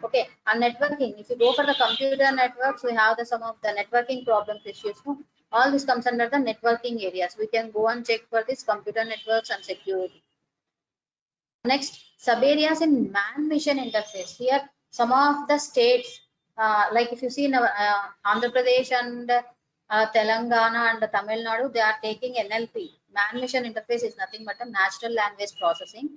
Okay, and networking, if you go for the computer networks, we have the some of the networking problems issues. No? All this comes under the networking areas. We can go and check for this computer networks and security. Next, sub areas in man mission interface. Here, some of the states, like if you see in Andhra Pradesh and Telangana and Tamil Nadu, they are taking NLP. Man mission interface is nothing but a natural language processing.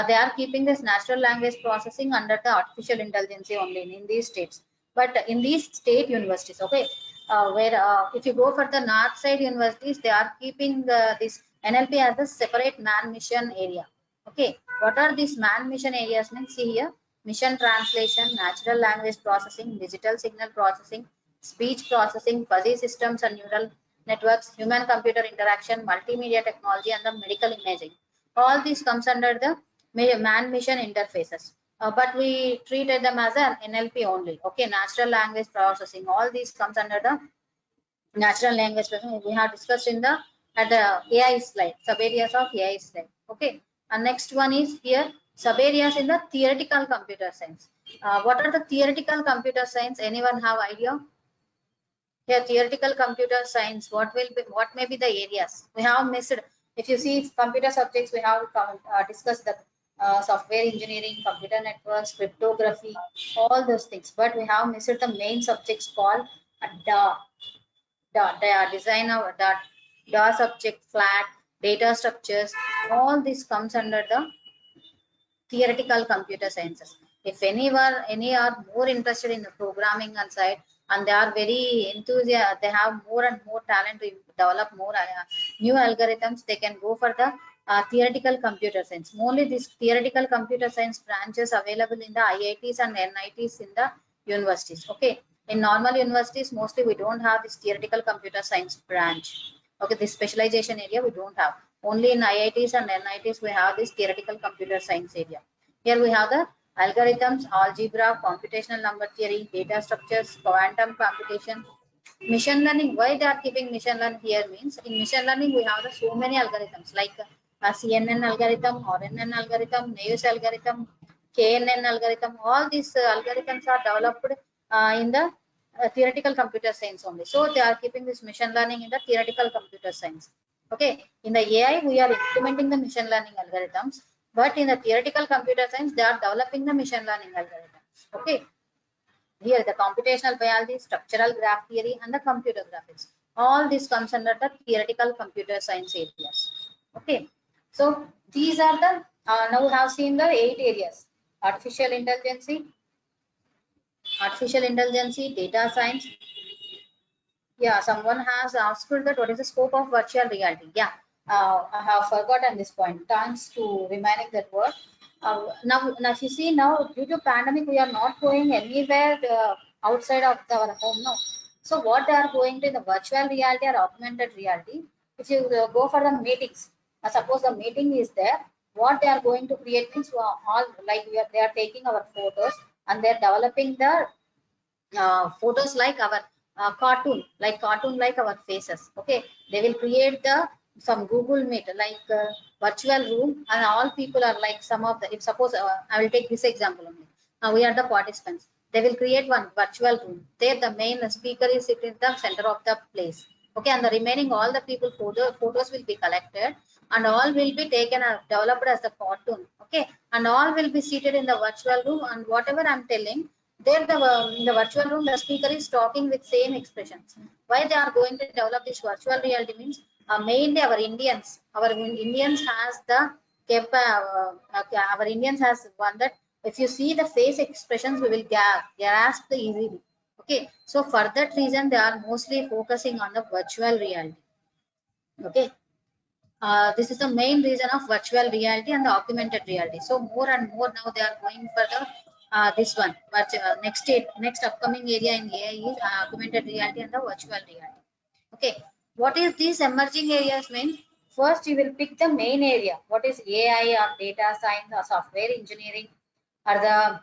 They are keeping this natural language processing under the artificial intelligence only in these states. But in these state universities, okay, where if you go for the north side universities, they are keeping this NLP as a separate man mission area. Okay, what are these man mission areas? Means see here, mission translation, natural language processing, digital signal processing, speech processing, fuzzy systems and neural networks, human computer interaction, multimedia technology, and the medical imaging. All these comes under the man mission interfaces. But we treated them as an NLP only. Okay, natural language processing. All these comes under the natural language processing. We have discussed in the at the AI slide, sub areas of AI slide. Okay, and next one is here sub areas in the theoretical computer science. What are the theoretical computer science? Anyone have idea? Here, theoretical computer science. What may be the areas we have missed? If you see computer subjects, we have discussed the software engineering, computer networks, cryptography, all those things. But we have missed the main subjects called design of DA subject, flat, data structures. All this comes under the theoretical computer sciences. If any are more interested in the programming and side, and they are very enthusiastic, they have more and more talent to develop more new algorithms, they can go for the theoretical computer science. Only this theoretical computer science branches available in the IITs and NITs in the universities. Okay, in normal universities mostly we don't have this theoretical computer science branch. Okay, this specialization area we don't have. Only in IITs and NITs we have this theoretical computer science area. Here we have the algorithms, algebra, computational number theory, data structures, quantum computation, machine learning. Why they are keeping machine learning here means in machine learning we have so many algorithms like CNN algorithm, RNN algorithm, Navier algorithm, KNN algorithm. All these algorithms are developed in the theoretical computer science only. So they are keeping this machine learning in the theoretical computer science. Okay, in the AI we are implementing the machine learning algorithms, but in the theoretical computer science they are developing the machine learning algorithms. Okay, here the computational biology, structural graph theory, and the computer graphics. All this comes under the theoretical computer science areas. Okay, so these are the now we have seen the 8 areas: artificial intelligence, data science. Yeah, someone has asked that what is the scope of virtual reality. Yeah, I have forgotten this point. Thanks to reminding that word. Now, if you see now, due to pandemic, we are not going anywhere outside of our home now. So what they are going to the virtual reality or augmented reality? If you go for the meetings, suppose the meeting is there, what they are going to create means all like they are taking our photos and they are developing the photos like our cartoon like our faces. Okay, they will create the some Google Meet like virtual room, and all people are like some of the, if suppose I will take this example only. We are the participants. They will create one virtual room there, the main speaker is sitting in the center of the place. Okay, and the remaining all the people photos will be collected and all will be taken and developed as the cartoon. Okay, and all will be seated in the virtual room, and whatever I'm telling there, in the virtual room, the speaker is talking with same expressions. Why they are going to develop this virtual reality means mainly our Indians. Our Indians has the our Indians has one that if you see the face expressions, we will grasp the easily. Okay, so for that reason, they are mostly focusing on the virtual reality. Okay, this is the main reason of virtual reality and the augmented reality. So more and more now they are going for the this one. But next upcoming area in AI is augmented reality and the virtual reality. Okay, what is these emerging areas mean? First, you will pick the main area. What is AI or data science or software engineering or the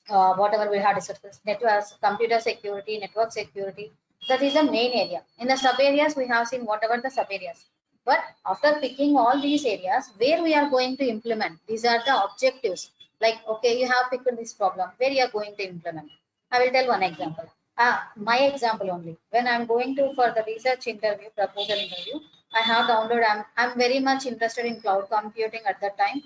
whatever we had discussed, networks, computer security, network security. That is the main area. In the sub areas, we have seen whatever the sub areas. But after picking all these areas, where we are going to implement, these are the objectives. Like, okay, you have picked this problem, where you are going to implement. I will tell one example. My example only. When I'm going to for the research interview, proposal interview, I have downloaded. I'm very much interested in cloud computing at that time.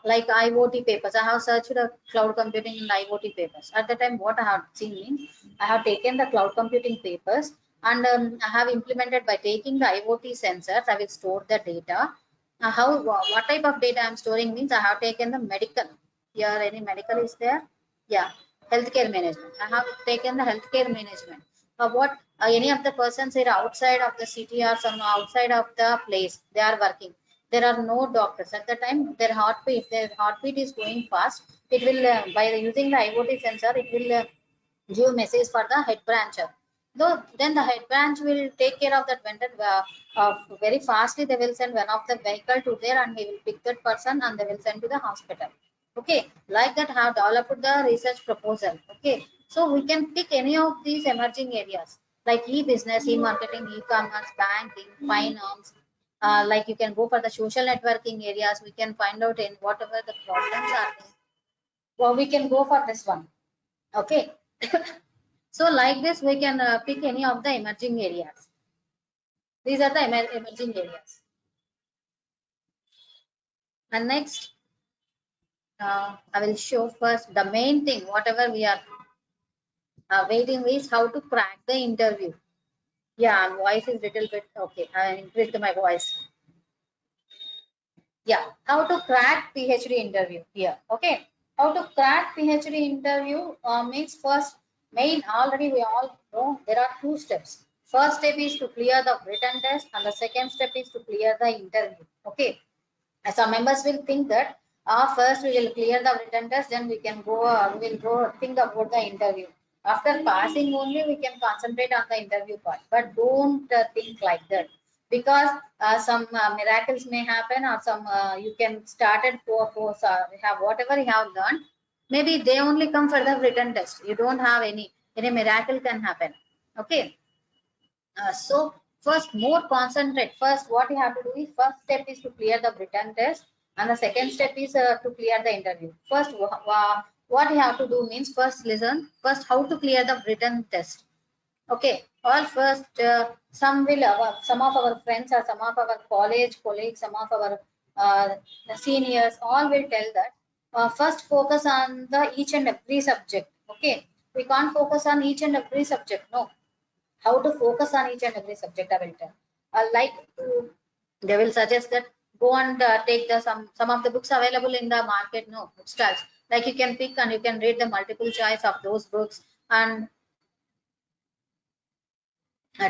Like IoT papers. I have searched the cloud computing in IoT papers. At the time, what I have seen means I have taken the cloud computing papers and I have implemented by taking the IoT sensors. I will store the data. What type of data I'm storing means I have taken the medical. Here, any medical is there? Yeah, healthcare management. I have taken the healthcare management. What any of the persons here outside of the city or some outside of the place they are working, there are no doctors at the time. Their heartbeat is going fast. It will by using the IoT sensor, it will give message for the head brancher. Though then the head branch will take care of that vendor very fastly. They will send one of the vehicle to there and he will pick that person and they will send to the hospital. Okay, like that have developed the research proposal. Okay, so we can pick any of these emerging areas like e-business, e-marketing, e-commerce, banking, finance. Like you can go for the social networking areas. We can find out in whatever the problems are there. Well, we can go for this one. Okay. So like this, we can pick any of the emerging areas. These are the emerging areas. And next, I will show first the main thing, whatever we are waiting is how to crack the interview. Yeah, voice is little bit, okay, I increased my voice. Yeah, how to crack PhD interview here. Okay, how to crack PhD interview means first main, already we all know there are two steps. First step is to clear the written test and the second step is to clear the interview. Okay, some members will think that first we will clear the written test, then we can go, we will go think about the interview. After passing only we can concentrate on the interview part, but don't think like that, because some miracles may happen or some you can started course have whatever you have learned, maybe they only come for the written test. You don't have any miracle can happen. Okay, so first more concentrate. First what you have to do is first step is to clear the written test and the second step is to clear the interview. First what you have to do means first listen first how to clear the written test. Okay, all first some of our friends or some of our college colleagues, some of our seniors all will tell that first focus on the each and every subject. Okay, We can't focus on each and every subject. No, how to focus on each and every subject I will tell. Like they will suggest that go and take the some of the books available in the market, no bookstalls. Like you can pick and you can read the multiple choice of those books and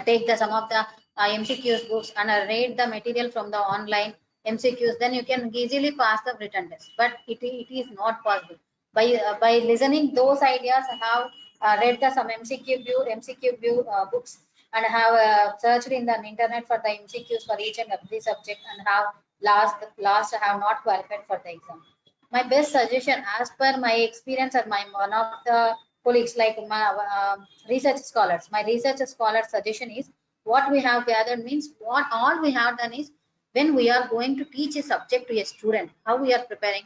take the some of the MCQs books and read the material from the online MCQs. Then you can easily pass the written test. But it is not possible by listening those ideas. I have read the some MCQ books and have searched in the internet for the MCQs for each and every subject and have last I have not qualified for the exam. My best suggestion, as per my experience and my one of the colleagues, like my research scholars, my research scholar suggestion is what we have gathered means what all we have done is when we are going to teach a subject to a student, how we are preparing.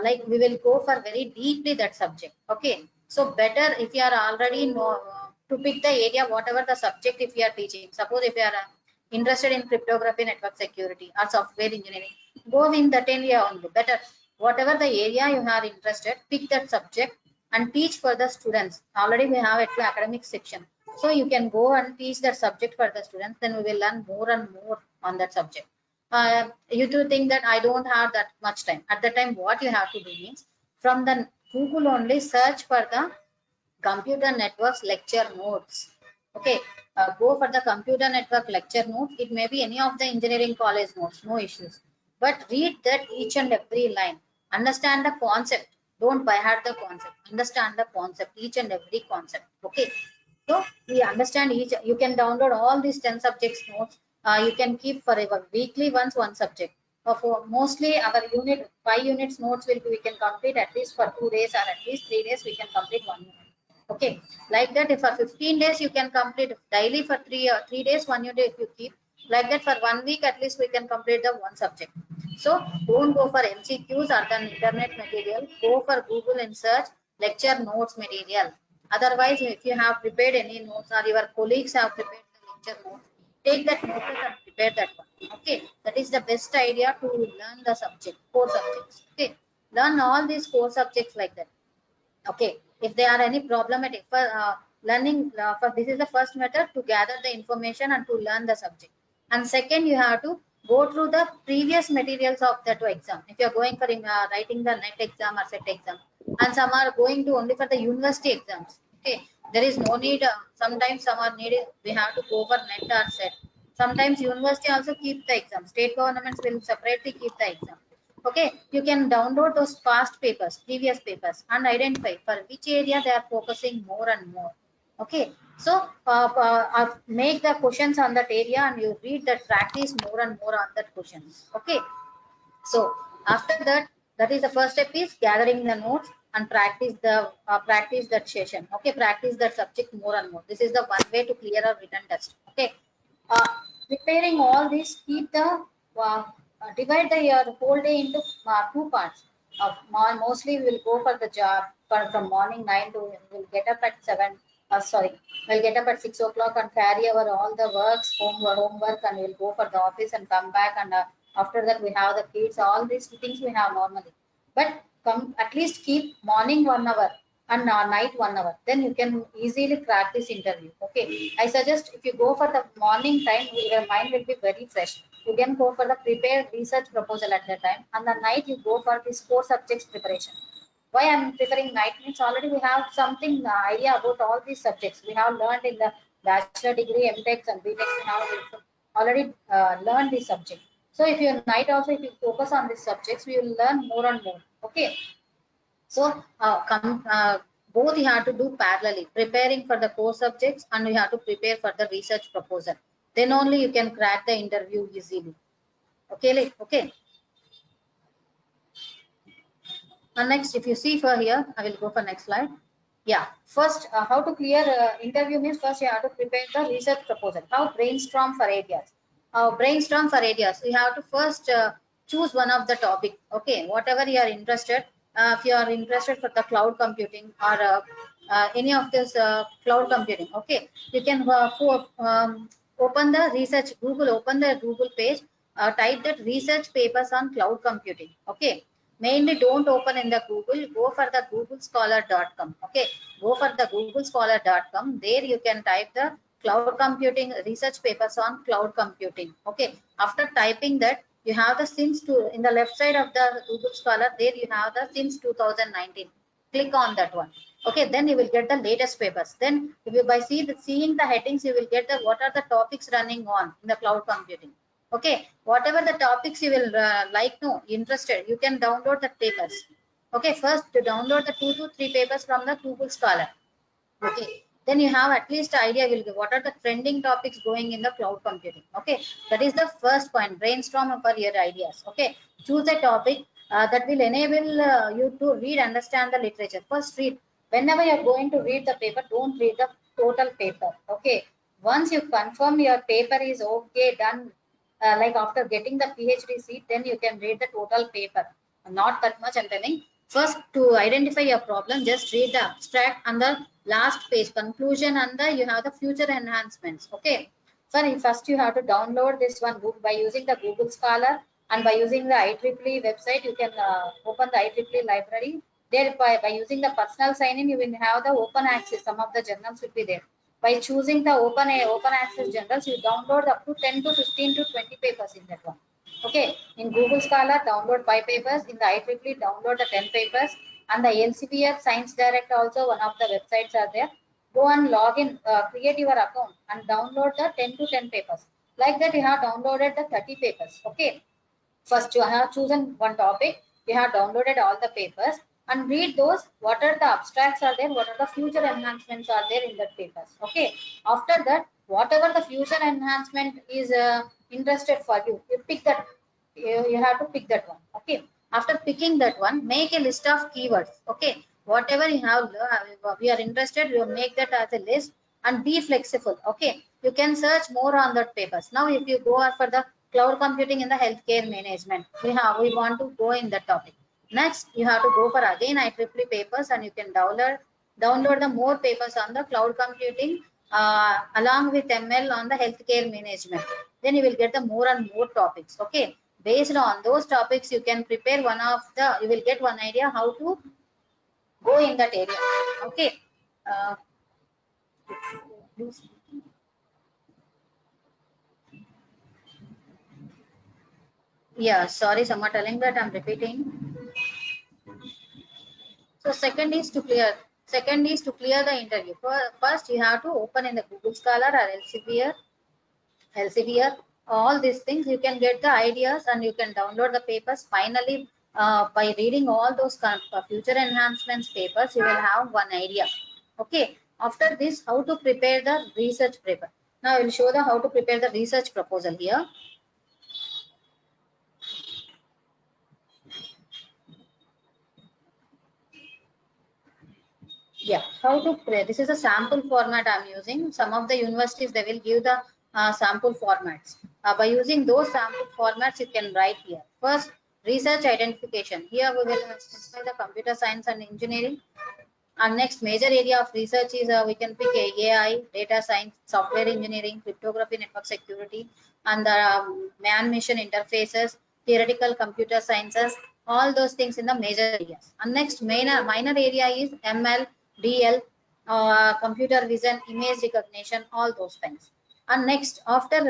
Like we will go for very deeply that subject. Okay, so better if you are already know to pick the area, whatever the subject if you are teaching. Suppose if you are interested in cryptography, network security, or software engineering, go in that area only. Better whatever the area you are interested, pick that subject and teach for the students. Already we have a academic section, so you can go and teach that subject for the students. Then we will learn more and more on that subject. You do think that I don't have that much time. At the time, what you have to do means from the Google only search for the computer networks lecture notes. Okay, go for the computer network lecture notes. It may be any of the engineering college notes, no issues. But read that each and every line. Understand the concept. Don't by heart the concept. Understand the concept, each and every concept. Okay. So we understand each. You can download all these 10 subjects notes. You can keep forever. Weekly once one subject. For mostly our unit 5 units notes will we can complete at least for 2 days or at least 3 days we can complete 1 unit. Okay, like that if for 15 days you can complete daily for 3 days 1 unit if you keep like that for 1 week at least we can complete the one subject. So don't go for MCQs or the internet material. Go for Google and search lecture notes material. Otherwise, if you have prepared any notes or your colleagues have prepared the lecture notes, take that notes and prepare that one. Okay, that is the best idea to learn the subject, 4 subjects. Okay, learn all these 4 subjects like that. Okay, if there are any problematic for learning, for this is the first method to gather the information and to learn the subject. And second, you have to go through the previous materials of that exam. If you are going for writing the NET exam or set exam, and some are going to only for the university exams. Okay, there is no need. Sometimes some are needed. We have to go for NET or set. Sometimes university also keep the exam. State governments will separately keep the exam. Okay, you can download those past papers, previous papers, and identify for which area they are focusing more and more. Okay, so make the questions on that area and you read that, practice more and more on that questions. Okay, so after that, that is the first step is gathering the notes and practice that session. Okay, practice that subject more and more. This is the one way to clear a written test. Okay, uh, preparing all this, keep the divide the your whole day into 2 parts. Mostly we will go for the job from morning 9 to we'll get up at 7. Sorry, we'll get up at 6 o'clock and carry our all the works, homework, and we'll go for the office and come back. And after that, we have the kids. All these things we have normally. But come at least keep morning 1 hour and night 1 hour. Then you can easily crack this interview. Okay, I suggest if you go for the morning time, your mind will be very fresh. You can go for the prepared research proposal at that time, and the night you go for this 4 subjects preparation. Why I'm preferring night means already we have something idea about all these subjects. We have learned in the bachelor degree, MTech and BTech. We have already learned this subject. So if you night also, if you focus on these subjects, we will learn more and more. Okay. So both you have to do parallelly, preparing for the 4 subjects and you have to prepare for the research proposal. Then only you can crack the interview easily. Okay, okay. And next, if you see for here, I will go for next slide. Yeah, first, how to clear interview means first you have to prepare the research proposal. How brainstorm for areas. Brainstorm for areas. You have to first choose one of the topic. Okay, whatever you are interested. If you are interested for the cloud computing or any of this cloud computing, okay, you can open the research Google. Open the Google page. Type that research papers on cloud computing. Okay. Mainly don't open in the Google, go for the googlescholar.com. Okay, go for the googlescholar.com. There you can type the cloud computing research papers on cloud computing. Okay, after typing that, you have the since to in the left side of the Google Scholar, there you have the since 2019. Click on that one. Okay, then you will get the latest papers. Then if you by seeing the headings, you will get the what are the topics running on in the cloud computing. Okay, whatever the topics you will like no interested, you can download the papers. Okay, first to download the 2 to 3 papers from the Google Scholar. Okay, then you have at least idea will be what are the trending topics going in the cloud computing. Okay, that is the first point. Brainstorm for your ideas. Okay, choose a topic that will enable you to read, understand the literature. First read. Whenever you are going to read the paper, don't read the total paper. Okay, once you confirm your paper is okay, done, like after getting the PhD seat, then you can read the total paper. Not that much I'm telling. First, to identify your problem, just read the abstract and the last page conclusion and the you have the future enhancements. Okay. First you have to download this one book by using the Google Scholar, and by using the IEEE website, you can open the IEEE library. There by using the personal sign-in, you will have the open access. Some of the journals will be there. By choosing the open access journals, you download up to 10 to 15 to 20 papers in that one. Okay, in Google Scholar, download 5 papers. In the IEEE, download the 10 papers. And the Elsevier Science Direct also, one of the websites are there. Go and log in, create your account and download the 10 to 10 papers. Like that, you have downloaded the 30 papers. Okay. First, you have chosen one topic. You have downloaded all the papers and read those. What are the abstracts are there? What are the future enhancements are there in that papers? Okay. After that, whatever the future enhancement is interested for you, you pick that. You have to pick that one. Okay. After picking that one, make a list of keywords. Okay. Whatever you have, we are interested, you make that as a list and be flexible. Okay. You can search more on that papers. Now, if you go for the cloud computing in the healthcare management, we want to go in that topic. Next, you have to go for again IEEE papers, and you can download the more papers on the cloud computing along with ML on the healthcare management. Then you will get the more and more topics. Okay, based on those topics, you can prepare one of the. You will get one idea how to go in that area. Okay. Uh, yeah, sorry, someone telling that I'm repeating. So second is to clear the interview. First, you have to open in the Google Scholar or Elsevier, all these things. You can get the ideas and you can download the papers. Finally, by reading all those future enhancements papers, you will have one idea. Okay. After this, how to prepare the research paper. Now, I will show the how to prepare the research proposal here. Yeah, how to play. This is a sample format I'm using. Some of the universities, they will give the sample formats. By using those sample formats, you can write here. First, research identification. Here we will specify the computer science and engineering. And next major area of research is we can pick AI, data science, software engineering, cryptography, network security, and the man-machine interfaces, theoretical computer sciences, all those things in the major areas. And next minor area is ML, DL, computer vision, image recognition, all those things. And next, after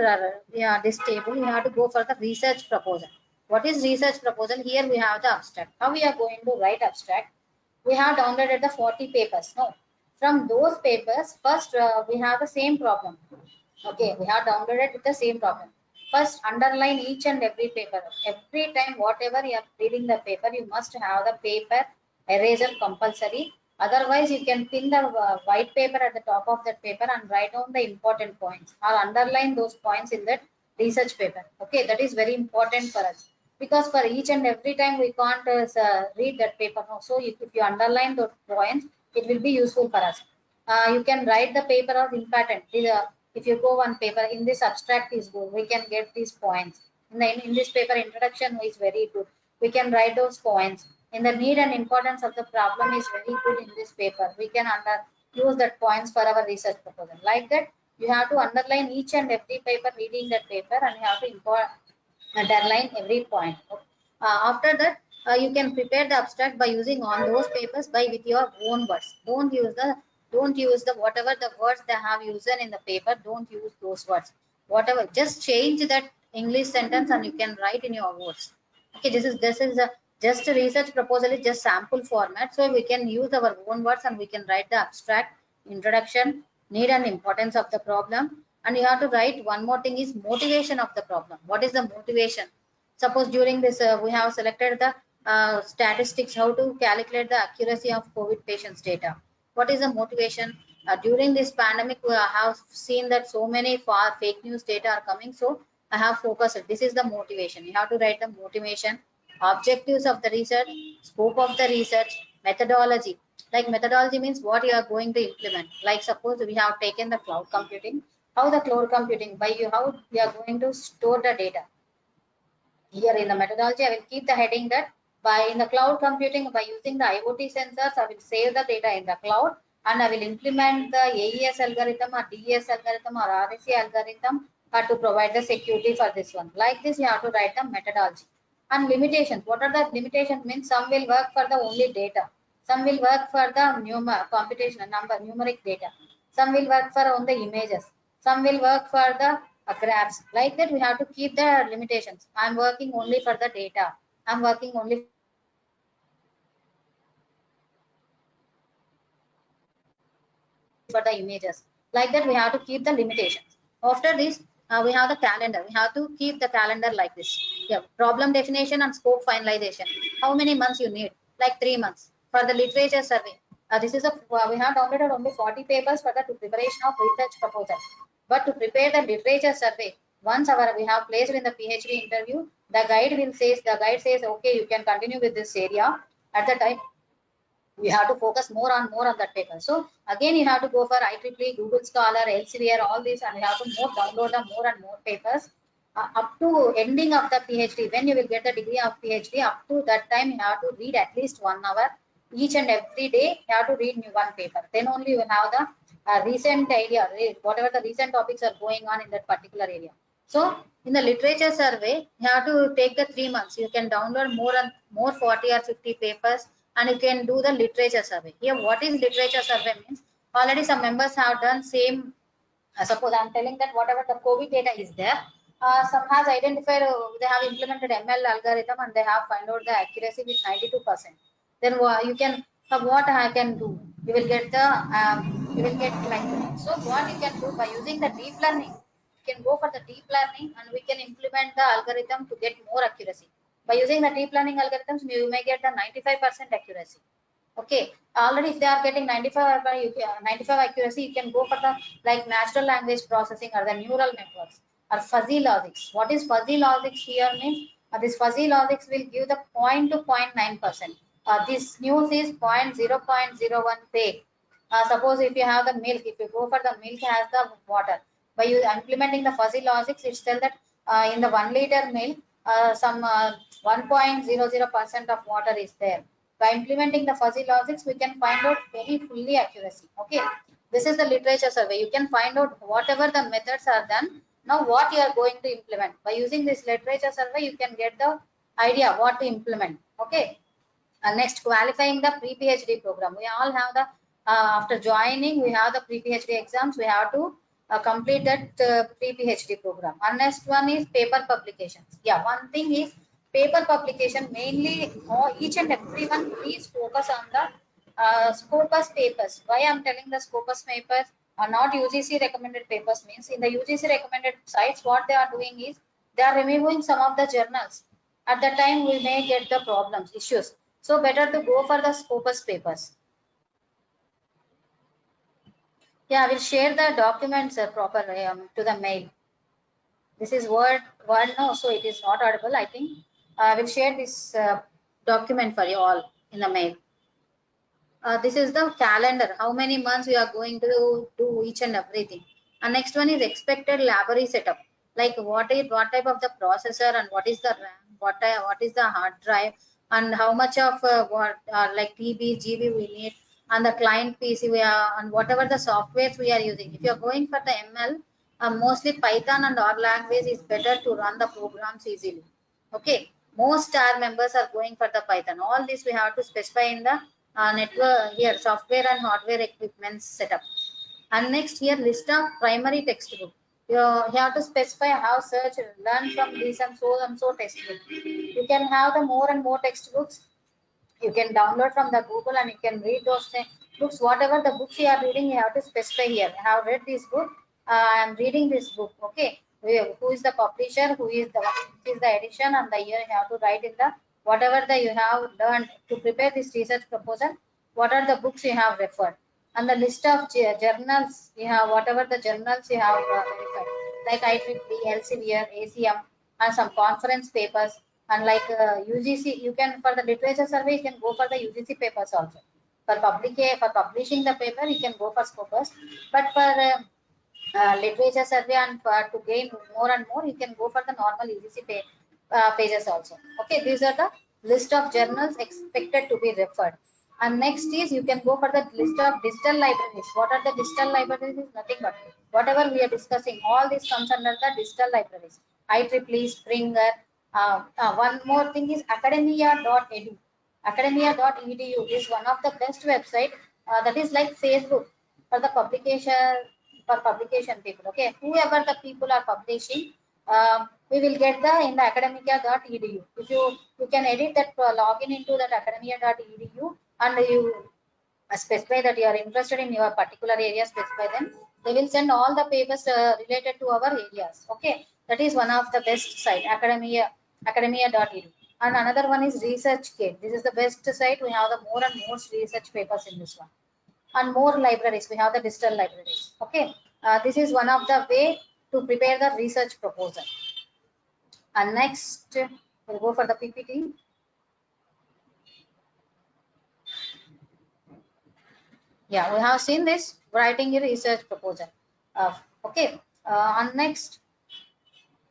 this table, you have to go for the research proposal. What is research proposal? Here we have the abstract. How we are going to write abstract? We have downloaded the 40 papers. No, from those papers, first we have the same problem. Okay, we have downloaded with the same problem. First, underline each and every paper. Every time, whatever you are reading the paper, you must have the paper eraser compulsory. Otherwise, you can pin the white paper at the top of that paper and write down the important points or underline those points in that research paper. Okay, that is very important for us, because for each and every time we can't read that paper. No. So if you underline those points, it will be useful for us. You can write the paper of important. If you go one paper in this abstract is good, we can get these points. In this paper introduction is very good. We can write those points. In the need and importance of the problem is very good in this paper. We can use that points for our research proposal. Like that, you have to underline each and every paper, reading that paper, and you have to underline every point. After that, You can prepare the abstract by using on those papers by with your own words. Don't use the whatever the words they have used in the paper. Don't use those words. Whatever, just change that English sentence and you can write in your words. Okay, this is a just a research proposal is just sample format, so we can use our own words and we can write the abstract, introduction, need and importance of the problem, and you have to write one more thing is motivation of the problem. What is the motivation? Suppose during this we have selected the statistics, how to calculate the accuracy of COVID patients data. What is the motivation? During this pandemic, we have seen that so many fake news data are coming. So I have focused. This is the motivation. You have to write the motivation, objectives of the research, scope of the research, methodology. Like methodology means what you are going to implement. Like suppose we have taken the cloud computing. How the cloud computing by you, how we are going to store the data. Here in the methodology, I will keep the heading that by in the cloud computing, by using the IoT sensors, I will save the data in the cloud and I will implement the AES algorithm or DES algorithm or RSA algorithm to provide the security for this one. Like this, you have to write the methodology. And limitations. What are the limitations? Means some will work for the only data. Some will work for the computation numeric data. Some will work for on the images. Some will work for the graphs. Like that, we have to keep the limitations. I'm working only for the data. I'm working only for the images. Like that, we have to keep the limitations. After this, we have the calendar. We have to keep the calendar like this. Yeah, problem definition and scope finalization. How many months you need? Like 3 months for the literature survey. This is a we have downloaded only 40 papers for the preparation of research proposal. But to prepare the literature survey, once we have placed in the PhD interview, the guide says okay, you can continue with this area. At the time, we have to focus more on that paper. So again, you have to go for IEEE, Google Scholar, Elsevier, all these, and you have to download the more and more papers up to ending of the PhD. When you will get the degree of PhD, up to that time, you have to read at least 1 hour each and every day. You have to read one paper. Then only you will have the recent idea, whatever the recent topics are going on in that particular area. So in the literature survey, you have to take the 3 months. You can download more 40 or 50 papers and you can do the literature survey. Here, what is literature survey means? Already some members have done same. Suppose I'm telling that whatever the COVID data is there, some has identified, they have implemented ML algorithm and they have found out the accuracy with 92%. Then you can, what I can do? You will get like that. So what you can do by using the deep learning, you can go for the deep learning and we can implement the algorithm to get more accuracy. By using the deep learning algorithms, you may get the 95% accuracy. Okay, already if they are getting 95 accuracy, you can go for the like natural language processing or the neural networks or fuzzy logics. What is fuzzy logics here means? This fuzzy logics will give the 0.2 0.9%. This news is 0.01 fake. Suppose if you have the milk, if you go for the milk has the water, by you implementing the fuzzy logics, it's tell that in the 1 liter milk, some 1.00% of water is there. By implementing the fuzzy logics, we can find out very fully accuracy. Okay, this is the literature survey. You can find out whatever the methods are done. Now what you are going to implement. By using this literature survey, you can get the idea what to implement. Okay. Next, qualifying the pre-PhD program. We all have the, after joining, we have the pre-PhD exams. We have to complete that pre-PhD program. And next one is paper publications. Yeah, one thing is paper publication. Mainly, each and everyone please focus on the Scopus papers. Why I'm telling the Scopus papers are not UGC recommended papers means in the UGC recommended sites, what they are doing is they are removing some of the journals. At that time, we may get the problems, issues. So better to go for the Scopus papers. Yeah, I will share the documents properly to the mail. This is Word no, so it is not audible, I think. I will share this document for you all in the mail. This is the calendar, how many months we are going to do each and everything. And next one is expected library setup. Like what type of the processor and what is the RAM, what is the hard drive, and how much of like TB, GB we need, and the client PC we are, and whatever the softwares we are using. If you are going for the ML, mostly Python and R language is better to run the programs easily. Okay, most star members are going for the Python. All this we have to specify in the network here, software and hardware equipment setup. And next here, list of primary textbook. You have to specify how search, learn from these and so textbook. You can have the more and more textbooks. You can download from the Google and you can read those books. Whatever the books you are reading, you have to specify here. I have read this book. I am reading this book. Okay, who is the publisher? Who is the edition and the year? You have to write in the whatever that you have learned to prepare this research proposal. What are the books you have referred? And the list of journals you have, whatever the journals you have verified, like IEEE, Elsevier, ACM, and some conference papers. And like UGC, you can for the literature survey, you can go for the UGC papers also. For publishing the paper, you can go for Scopus. But for literature survey and to gain more and more, you can go for the normal UGC pages also. Okay, these are the list of journals expected to be referred. And next is you can go for the list of digital libraries. What are the digital libraries? Is nothing but whatever we are discussing. All this comes under the digital libraries. IEEE, Springer. One more thing is academia.edu. Academia.edu is one of the best website that is like Facebook for the publication people. Okay, whoever the people are publishing, we will get the in the academia.edu. If you can edit that login into that academia.edu and you specify that you are interested in your particular area, specify them. They will send all the papers related to our areas. Okay, that is one of the best site, academia.edu. And another one is ResearchGate. This is the best site. We have the more and more research papers in this one. And more libraries. We have the digital libraries. Okay, this is one of the way to prepare the research proposal. And next, we'll go for the PPT. Yeah, we have seen this writing a research proposal. Okay, and next,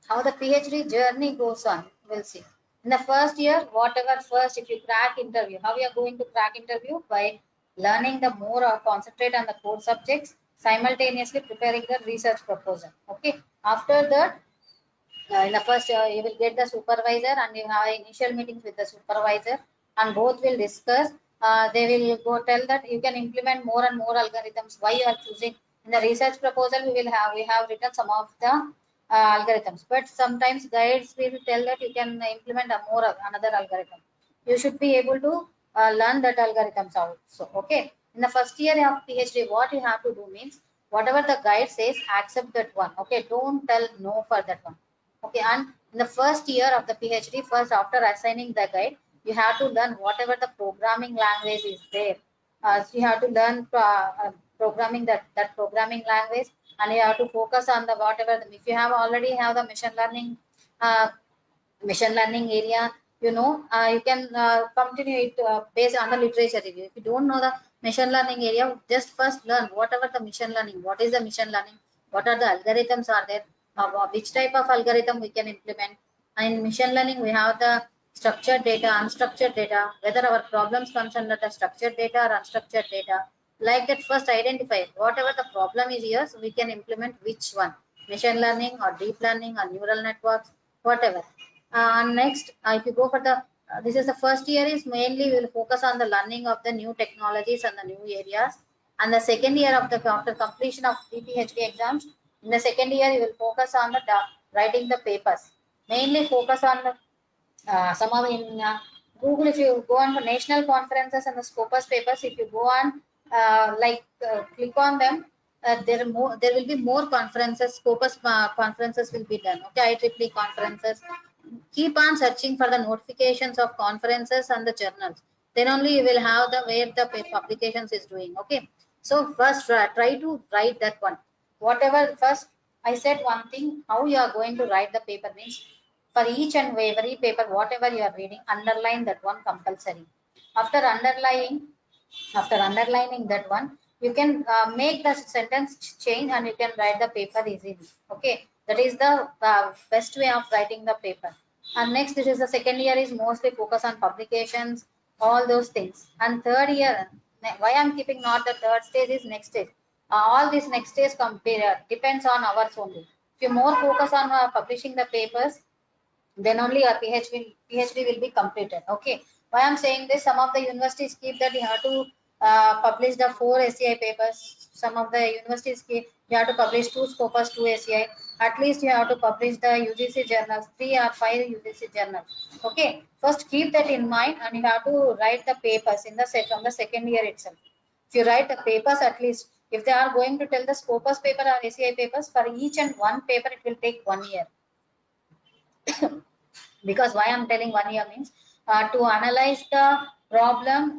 how the PhD journey goes on, we'll see. In the first year, whatever first, if you crack interview, how you are going to crack interview? By learning the more or concentrate on the core subjects, simultaneously preparing the research proposal. Okay, after that, in the first you will get the supervisor and you have initial meetings with the supervisor and both will discuss. They will go tell that you can implement more and more algorithms. Why you are choosing in the research proposal? We have written some of the algorithms, but sometimes guides will tell that you can implement another algorithm. You should be able to learn that algorithms also. Okay, in the first year of PhD, what you have to do means whatever the guide says, accept that one. Okay, don't tell no for that one. Okay, and in the first year of the PhD, first after assigning the guide, you have to learn whatever the programming language is there. So you have to learn programming that programming language, and you have to focus on the whatever. If you have already have the machine learning area, you know, you can continue it based on the literature review. If you don't know the machine learning area, just first learn whatever the machine learning. What is the machine learning? What are the algorithms are there? Which type of algorithm we can implement? And in machine learning, we have the structured data, unstructured data, whether our problems comes under the structured data or unstructured data. Like that, first identify whatever the problem is here, so we can implement which one, machine learning or deep learning or neural networks, whatever. Next, if you go for the, this is the first year is mainly we will focus on the learning of the new technologies and the new areas. And the second year of the after completion of PhD exams, in the second year, you will focus on the writing the papers. Mainly focus on the some of in Google. If you go on for national conferences and the Scopus papers, if you go on click on them, there will be more conferences. Scopus conferences will be done. Okay, IEEE conferences. Keep on searching for the notifications of conferences and the journals. Then only you will have the where the publications is doing. Okay, so first try to write that one. Whatever first I said one thing, how you are going to write the paper means for each and every paper, whatever you are reading, underline that one compulsory. After underlining that one, you can make the sentence change and you can write the paper easily. Okay, that is the best way of writing the paper. And next, this is the second year is mostly focus on publications, all those things. And third year, why I'm keeping not the third stage is next stage. All these next stage compare depends on ours only. If you more focus on publishing the papers, then only your PhD will be completed. Okay. Why I'm saying this? Some of the universities keep that you have to publish the 4 SCI papers. Some of the universities keep you have to publish 2 Scopus, 2 SCI. At least you have to publish the UGC journals, 3 or 5 UGC journals. Okay. First keep that in mind, and you have to write the papers in the from the second year itself. If you write the papers, at least if they are going to tell the Scopus paper or SCI papers, for each and one paper it will take 1 year. Because why I'm telling 1 year means to analyze the problem,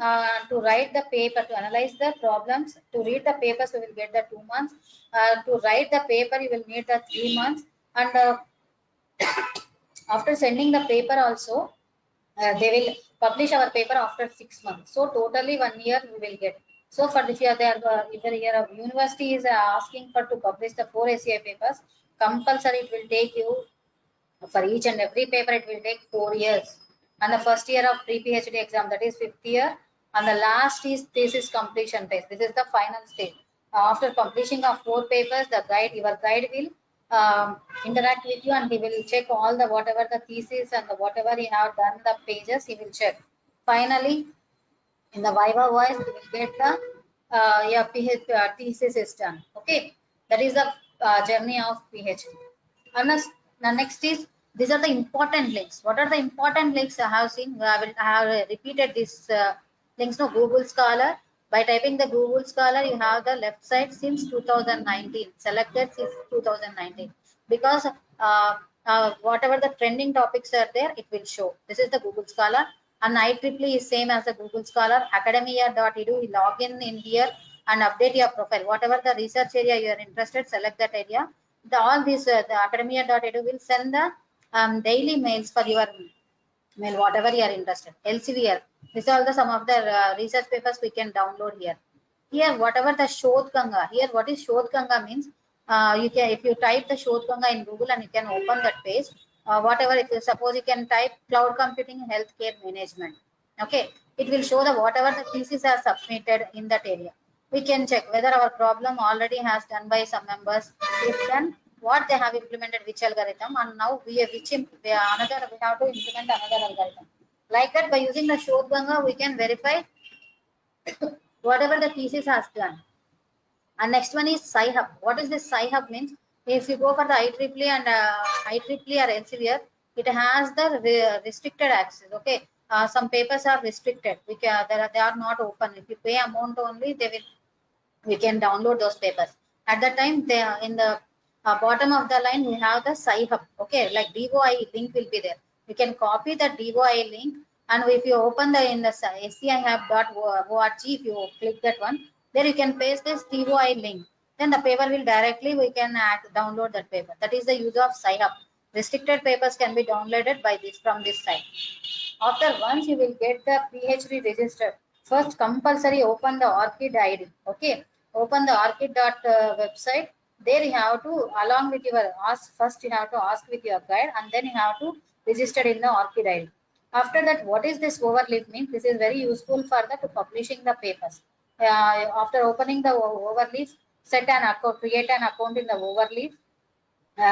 to write the paper, to analyze the problems, to read the papers you will get the 2 months, to write the paper you will need the 3 months, and after sending the paper also they will publish our paper after 6 months. So totally 1 year we will get. So for this year, if the year of university is asking for to publish the 4 SCI papers, compulsory it will take you for each and every paper it will take 4 years. And the first year of pre-PhD exam, that is 5th year, and the last is thesis completion test. This is the final stage. After completion of 4 papers, your guide will interact with you, and he will check all the whatever the thesis and the whatever you have done the pages, he will check. Finally, in the Viva voice, you will get the your thesis is done. Okay, that is the journey of PhD. And the next is, these are the important links. What are the important links I have seen? I have repeated this links. No, Google Scholar. By typing the Google Scholar, you have the left side since 2019, selected since 2019. Because whatever the trending topics are there, it will show. This is the Google Scholar. And IEEE is same as the Google Scholar. Academia.edu, you log in here and update your profile. Whatever the research area you are interested, select that area. All these the academia.edu will send the daily mails for your mail, whatever you are interested. LCVR, these are the some of the research papers we can download here. Here, whatever the Shodh Ganga, here what is Shodh Ganga means, you can, if you type the Shodh Ganga in Google and you can open that page, whatever, if you suppose you can type cloud computing healthcare management, okay, it will show the whatever the thesis are submitted in that area. We can check whether our problem already has done by some members, if done, what they have implemented, which algorithm, and now we have to implement another algorithm. Like that, by using the Shodh Ganga, we can verify whatever the thesis has done. And next one is Sci-Hub. What is this Sci-Hub means? If you go for the IEEE and IEEE or Elsevier, it has the restricted access. Okay, some papers are restricted. They are not open. If you pay amount only, we can download those papers. At that time, they are in the bottom of the line, we have the Sci-Hub. Okay, like DOI link will be there. You can copy the DOI link, and if you open in the scihub.org, if you click that one, there you can paste this DOI link. Then the paper will directly, we can download that paper. That is the use of Sci-Hub. Restricted papers can be downloaded by this from this site. After once you will get the PhD registered, first compulsory open the ORCID ID. Okay, open the ORCID website. There you have to, along with your first you have to ask with your guide, and then you have to register in the ORCID ID. After that, what is this overleaf means? This is very useful for the publishing the papers. After opening the overleaf, set an account, create an account in the overleaf.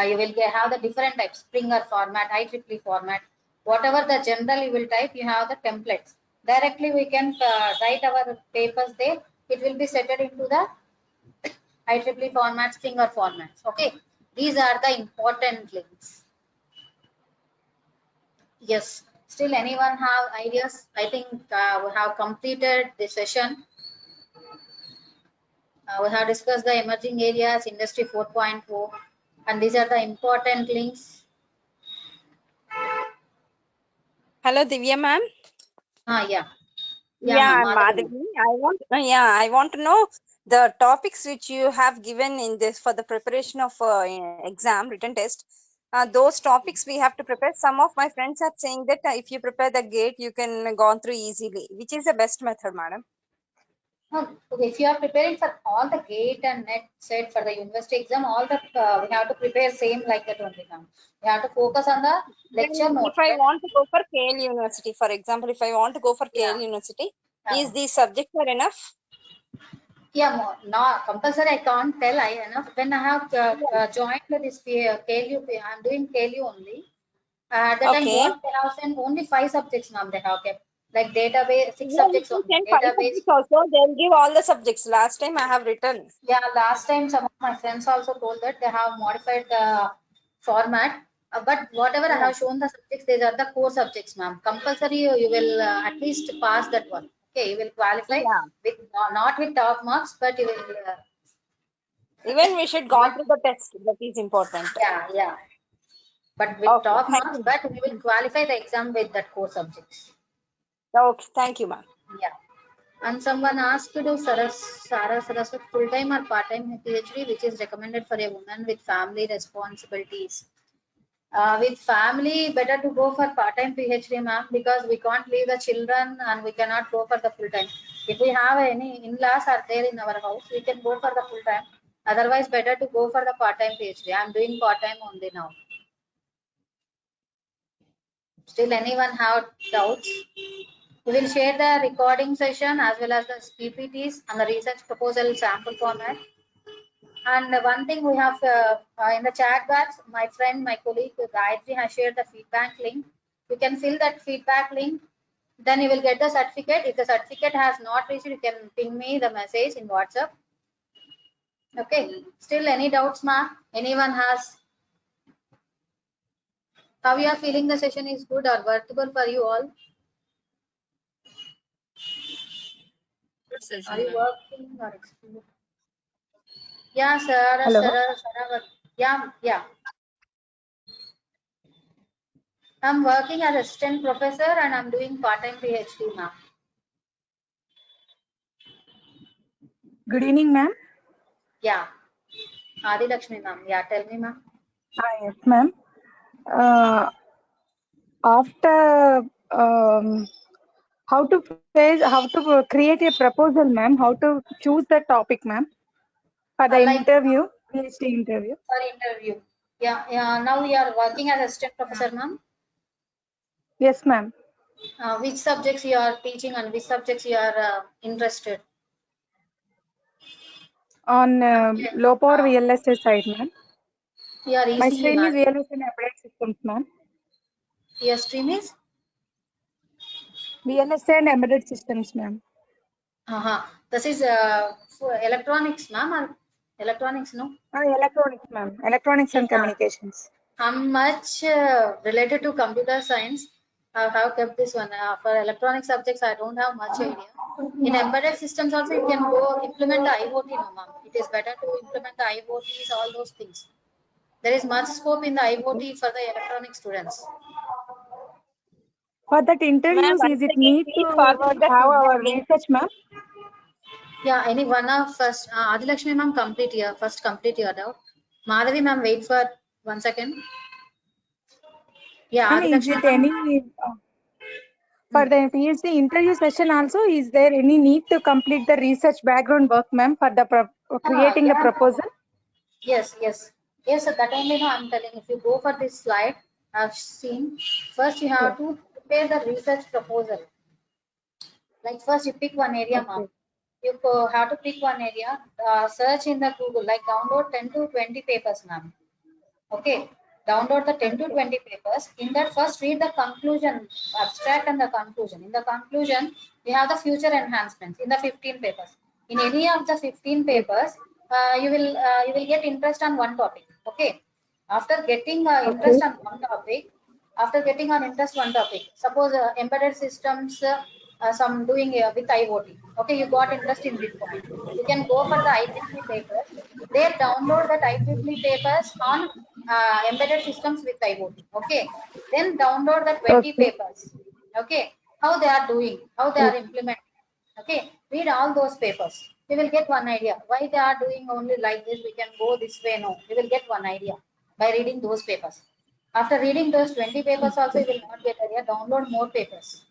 You will have the different types, Springer format, IEEE format, whatever the general you will type, you have the templates. Directly we can write our papers there. It will be set into the IEEE format, Springer formats. Okay, these are the important links. Yes, still anyone have ideas? I think we have completed the session. We have discussed the emerging areas, Industry 4.0, and these are the important links. Hello, Divya ma'am. Yeah. Yeah, Madhavi. Madhavi. I want to know the topics which you have given in this for the preparation of exam written test. Those topics we have to prepare. Some of my friends are saying that if you prepare the gate, you can go through easily. Which is the best method, madam? Okay, if you are preparing for all the gate and net set for the university exam, all the we have to prepare same like that only now. We have to focus on the lecture note. If I want to go for KL University, for example, if I want to go for KL University, is these subjects are enough? Yeah, no, compulsory I can't tell enough. When I have joined this KLU, I'm doing KLU only. At that time, Okay. what they have sent only 5 subjects, ma'am. They have kept like database, 6 Yeah, you subjects can only. send 5 Database. subjects also. They'll give all the subjects. Last time I have written. Yeah, last time some of my friends also told that they have modified the format. But whatever I have shown the subjects, these are the core subjects, ma'am. Compulsory, you will at least pass that one. Okay, you will qualify Yeah. with not with top marks, but you will. Even we should gone through the test. That is important. Yeah. But with Okay. top Thank marks, you. but we will qualify the exam with that core subjects. Okay. Thank you, ma'am. Yeah. And someone asked to do Sara Saraswat full-time or part-time PhD, which is recommended for a woman with family responsibilities. With family, better to go for part-time PhD, ma'am, because we can't leave the children and we cannot go for the full-time. If we have any in-laws are there in our house, we can go for the full-time. Otherwise, better to go for the part-time PhD. I'm doing part-time only now. Still, anyone have doubts? We will share the recording session as well as the PPTs and the research proposal sample format. And one thing we have in the chat box, my friend, my colleague Gayatri has shared the feedback link. You can fill that feedback link. Then you will get the certificate. If the certificate has not reached, you can ping me the message in WhatsApp. Okay. Still any doubts, ma? Anyone has? How you are feeling the session is good or workable for you all? Good session, Are you ma'am. working or experiencing? Yeah, sir. Hello. Yeah. I'm working as assistant professor and I'm doing part-time PhD, ma'am. Good evening, ma'am. Yeah. Adi Lakshmi, ma'am. Yeah, tell me, ma'am. Yes, ma'am. After how to create a proposal, ma'am? How to choose the topic, ma'am, for the Like interview, PhD interview? for interview. Yeah. Now we are working as assistant professor, ma'am. Yes, ma'am. Which subjects you are teaching and which subjects you are interested? On low power VLSI side, ma'am. You are My ECE, stream is ma'am. VLSI and embedded systems, ma'am. Your stream is? VLSI and embedded systems, ma'am. This is for electronics, ma'am, or electronics, no? Electronics, ma'am. Electronics and communications. How much related to computer science? I have kept this one. For electronic subjects, I don't have much idea. In embedded systems also, you can go implement the IoT, no, ma'am. It is better to implement the IoTs, all those things. There is much scope in the IoT for the electronic students. For that interviews, Ma'am, is it once again, need please to forward the have feedback our link. research, ma'am? Yeah, any one of first, Adi Lakshmi ma'am, complete here. First, complete your doubt. Madhavi ma'am, wait for 1 second. Yeah, Ma'am, Adi is Lakshmi it ma'am. any for the PhD interview session also? Is there any need to complete the research background work, ma'am, for the creating the Yeah, proposal? Yes. So that only no, I'm telling. If you go for this slide, I've seen. First, you have to prepare the research proposal. Like first, you pick one area, ma'am. Okay. You have to pick one area. Search in the Google. Like download 10 to 20 papers, ma'am. Okay. Download the 10 to 20 papers. In that, first read the conclusion, abstract and the conclusion. In the conclusion, you have the future enhancements in the 15 papers. In any of the 15 papers, you will get interest on one topic. Okay. After getting interest on one topic, suppose embedded systems, some doing with IoT. Okay, you got interest in Bitcoin. You can go for the IEEE papers. They download that IEEE papers on embedded systems with IoT. Okay, then download the 20 papers. Okay, how they are doing, how they are implementing. Okay, read all those papers. You will get one idea why they are doing only like this. We can go this way. No, you will get one idea by reading those papers. After reading those 20 papers, also you will not get idea. Download more papers.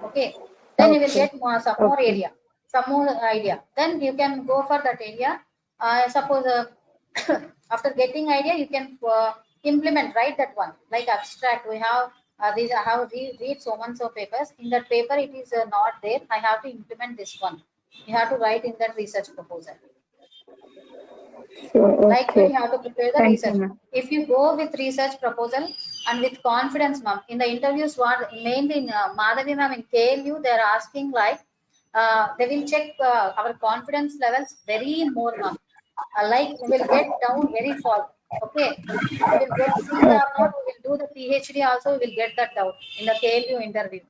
Okay, then you will get some more area, some more idea. Then you can go for that area. Suppose after getting idea, you can implement, write that one like abstract. We have these. I have read so much of papers. In that paper, it is not there. I have to implement this one. You have to write in that research proposal. Like that, you have to prepare the Thank you, research. ma'am. If you go with research proposal, and with confidence, ma'am. In the interviews, what mainly in Madhavi ma'am in KLU, they are asking like they will check our confidence levels very more, ma'am. Like we will get down very far. Okay, we will get seat or not. We will do the PhD also. We will get that doubt in the KLU interview.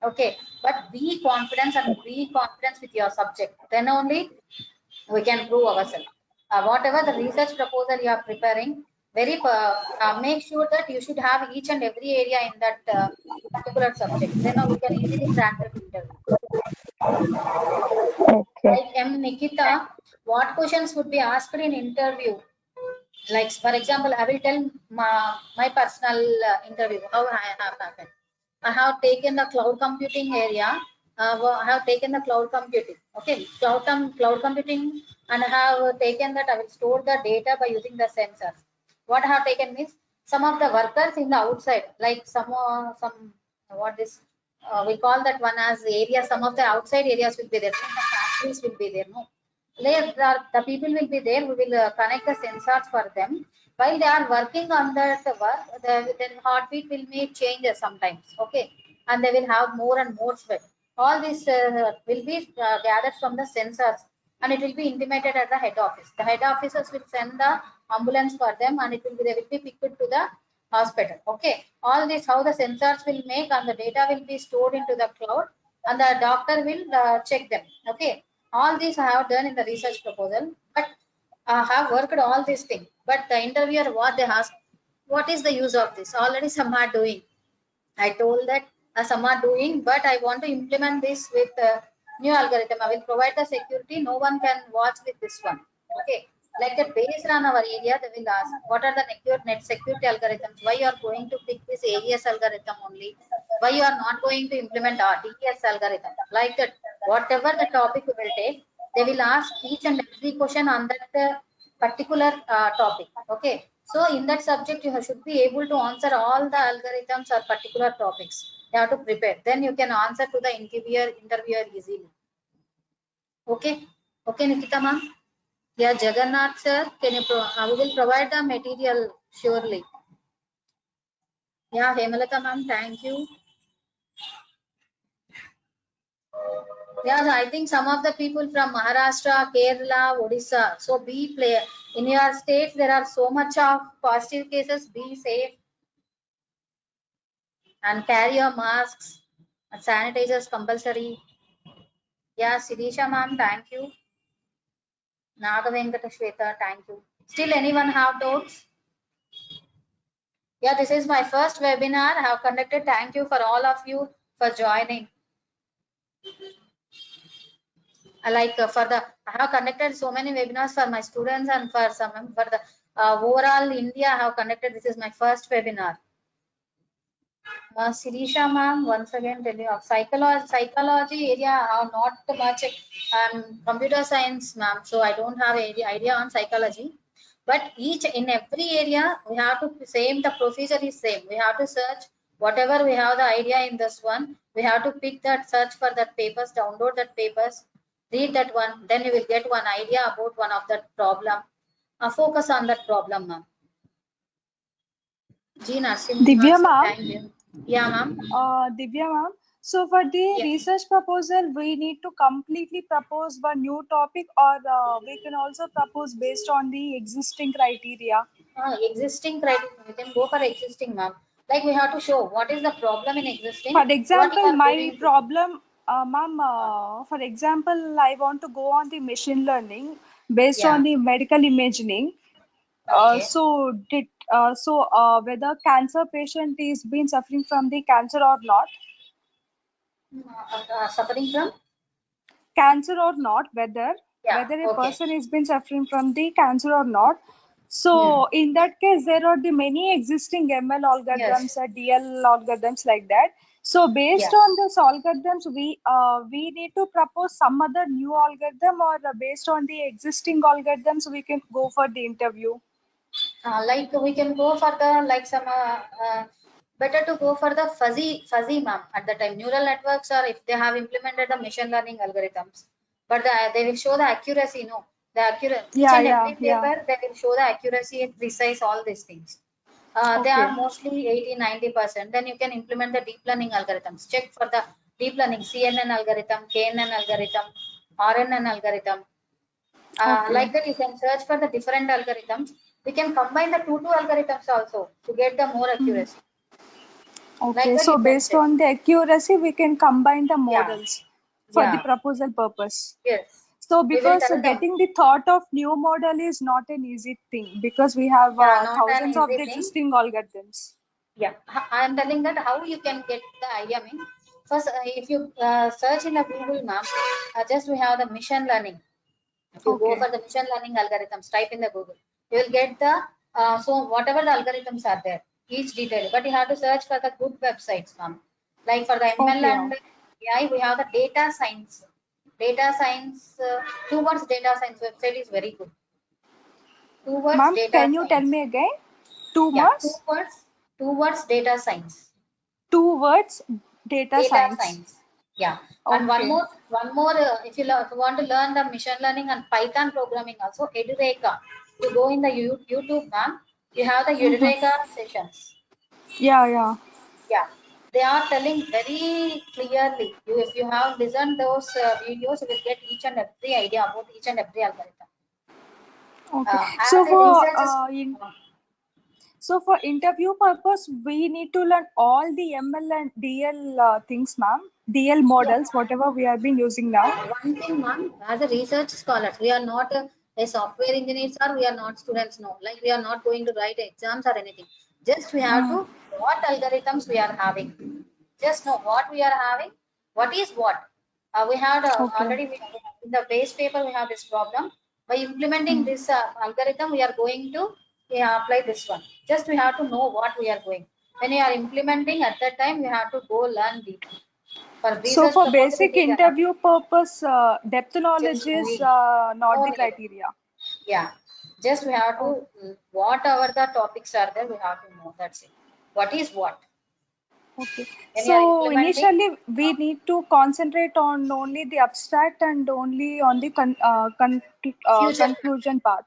Okay, but be confident and be confident with your subject. Then only we can prove ourselves. Whatever the research proposal you are preparing, make sure that you should have each and every area in that particular subject. Then we can easily crack that interview. Okay. Like M. Nikita, what questions would be asked in interview? Like for example, I will tell my personal interview how I have happened. I have taken the cloud computing area. I have taken the cloud computing. Okay, cloud computing, and I have taken that I will store the data by using the sensors. What I have taken means some of the workers in the outside, like some what is we call that one as area. Some of the outside areas will be there. Some of the factories will be there. No, the people will be there. We will connect the sensors for them. While they are working on that work, their heartbeat will make changes sometimes. Okay, and they will have more and more sweat. All this will be gathered from the sensors, and it will be intimated at the head office. The head officers will send the ambulance for them, and they will be picked to the hospital. Okay, all this how the sensors will make, and the data will be stored into the cloud, and the doctor will check them. Okay, all these I have done in the research proposal, but I have worked all these things. But the interviewer, what they ask, what is the use of this? Already some are doing. I told that some are doing, but I want to implement this with new algorithm. I will provide the security. No one can watch with this one. Okay. Like that, based on our area, they will ask, what are the net security algorithms? Why you are going to pick this AES algorithm only? Why you are not going to implement RDS algorithm? Like that, whatever the topic we will take, they will ask each and every question on that particular topic. Okay. So in that subject, you should be able to answer all the algorithms or particular topics. You have to prepare. Then you can answer to the interviewer easily. Okay. Okay, Nikita ma'am. Yeah, Jagannath sir, can you we will provide the material surely. Yeah, Hemalata ma'am, thank you. Yeah, I think some of the people from Maharashtra, Kerala, Odisha. So be play in your states. There are so much of positive cases. Be safe and carry your masks and sanitizers compulsory. Yeah, Siddhisha ma'am, thank you. Naga Venkata Shweta, thank you. Still anyone have doubts? Yeah, this is my first webinar I have conducted. Thank you for all of you for joining. I have conducted so many webinars for my students and for the overall India. I have conducted. This is my first webinar. Sirisha ma'am, once again tell you of psychology area. I have not much. Computer science ma'am, so I don't have any idea on psychology. But in every area we have to same. The procedure is same. We have to search whatever we have the idea in this one. We have to pick that, search for that papers, download that papers, read that one. Then you will get one idea about one of that problem. Focus on that problem, ma'am. Gina, Divya ma'am. thank you. Yeah, ma'am. Divya ma'am. So for the research proposal, we need to completely propose one new topic, or we can also propose based on the existing criteria. Existing criteria, we can go for existing, ma'am. Like we have to show what is the problem in existing. For example, my doing. problem, ma'am, for example, I want to go on the machine learning based on the medical imaging. Okay. Whether cancer patient is been suffering from the cancer or not? Suffering from Cancer or not, whether a person is been suffering from the cancer or not. So in that case, there are the many existing ML algorithms, DL algorithms like that. So based on those algorithms, we need to propose some other new algorithm, or based on the existing algorithms, we can go for the interview. Like we can go for the better to go for the fuzzy ma'am at the time. Neural networks, or if they have implemented the machine learning algorithms, but they will show the accuracy. No, the accuracy. Each and every paper they will show the accuracy and precise all these things. They are Okay. mostly 80-90%. Then you can implement the deep learning algorithms. Check for the deep learning, CNN algorithm, KNN algorithm, RNN algorithm. Okay. Like that, you can search for the different algorithms. We can combine the two algorithms also to get the more accuracy. Like Okay. that, So you can based check. on the accuracy, we can combine the Yeah, models for the yeah, proposal purpose. yes. So We will because tell them. getting the thought of new model is not an easy thing because we have Yeah, not an thousands of easy the thing. existing algorithms. Yeah, I am telling that how you can get the idea. Means first, if you search in the Google map, just we have the machine learning. If you go Okay. for the machine learning algorithms, type in the Google, you will get the so whatever the algorithms are there, each detail. But you have to search for the good websites, ma'am. Like for the ML Okay. and AI, we have the data science. Data science, towards data science website is very good. Towards Ma'am, data can you tell science. me again? Two Yeah, words? towards data science. Two words, data Data science. science. Yeah, and Okay. one more. If you want to learn the machine learning and Python programming, also Edureka. You go in the YouTube, ma'am. You have the Edureka sessions. Yeah, yeah. Yeah, they are telling very clearly. If you have listened those videos, you will get each and every idea about each and every algorithm. Okay. As a researcher. So for interview purpose, we need to learn all the ML and DL things, ma'am. DL Yeah. models, whatever we have been using now. One thing, ma'am, as a research scholars, we are not a software engineers or we are not students, no. Like we are not going to write exams or anything. Just we have to what algorithms we are having. Just know what we are having. What is what? We had Okay. already in the base paper we have this problem. By implementing this algorithm, we are going to apply this one. Just we have to know what we are going. When you are implementing at that time, we have to go learn deeply. For So research for purpose, it basic is enough. interview purpose, depth knowledge Just is knowing, not no the need. criteria. Yeah, just we have Oh, to whatever the topics are there, we have to know. That's it. What is what? okay. When you are So implementing, initially we need to concentrate on only the abstract and only on the future, conclusion part.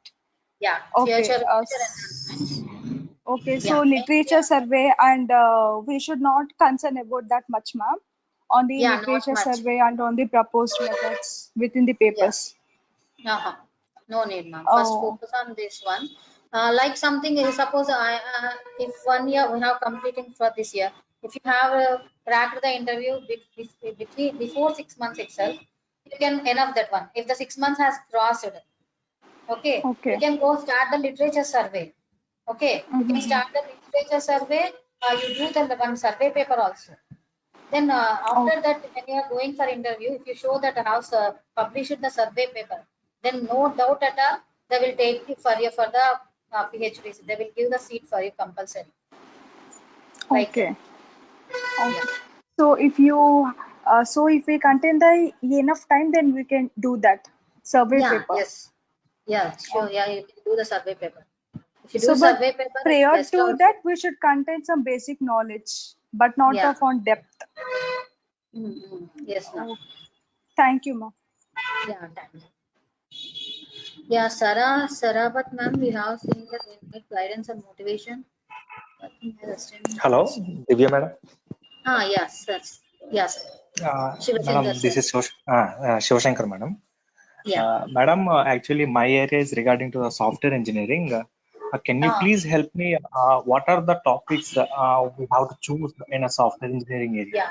yeah, Okay. future enhancement. Okay, Yeah, so mainly, literature survey and we should not concern about that much, ma'am, on the yeah, not literature much. survey and on the proposed methods within the Yeah, papers. no need, ma'am. First Oh, focus on this one. Like something, suppose if 1 year we have completing for this year, if you have cracked the interview between before 6 months itself, you can enough that one. If the 6 months has crossed, okay, you okay. can go start the literature survey. Okay, you can Mm-hmm. start the literature survey. You do the one survey paper also. Then Oh, after that, when you are going for interview, if you show that house published the survey paper, then no doubt at all they will take you for the PhDs. They will give the seat for you compulsory. Like that. okay. Yeah. Okay. So if we contain the enough time, then we can do that survey Yeah. paper. Yes. Yeah. Sure. Oh. Yeah. You can do the survey paper. If you do So, but survey paper, it's prior best to also. that, we should contain some basic knowledge, but not Yeah. of on depth. Yes, ma'am. Oh, thank you, ma'am. Yeah. Thank you. Yeah, Sarabat ma'am, we have seen that we need guidance and motivation. Working as assistant Hello, professor. Divya madam. Yes, sir. Yes, Madam, Shivachandra sir. this is Shivashankar madam. Yeah. Madam, actually my area is regarding to the software engineering. Can you Ah, please help me? What are the topics we have to choose in a software engineering area? yeah.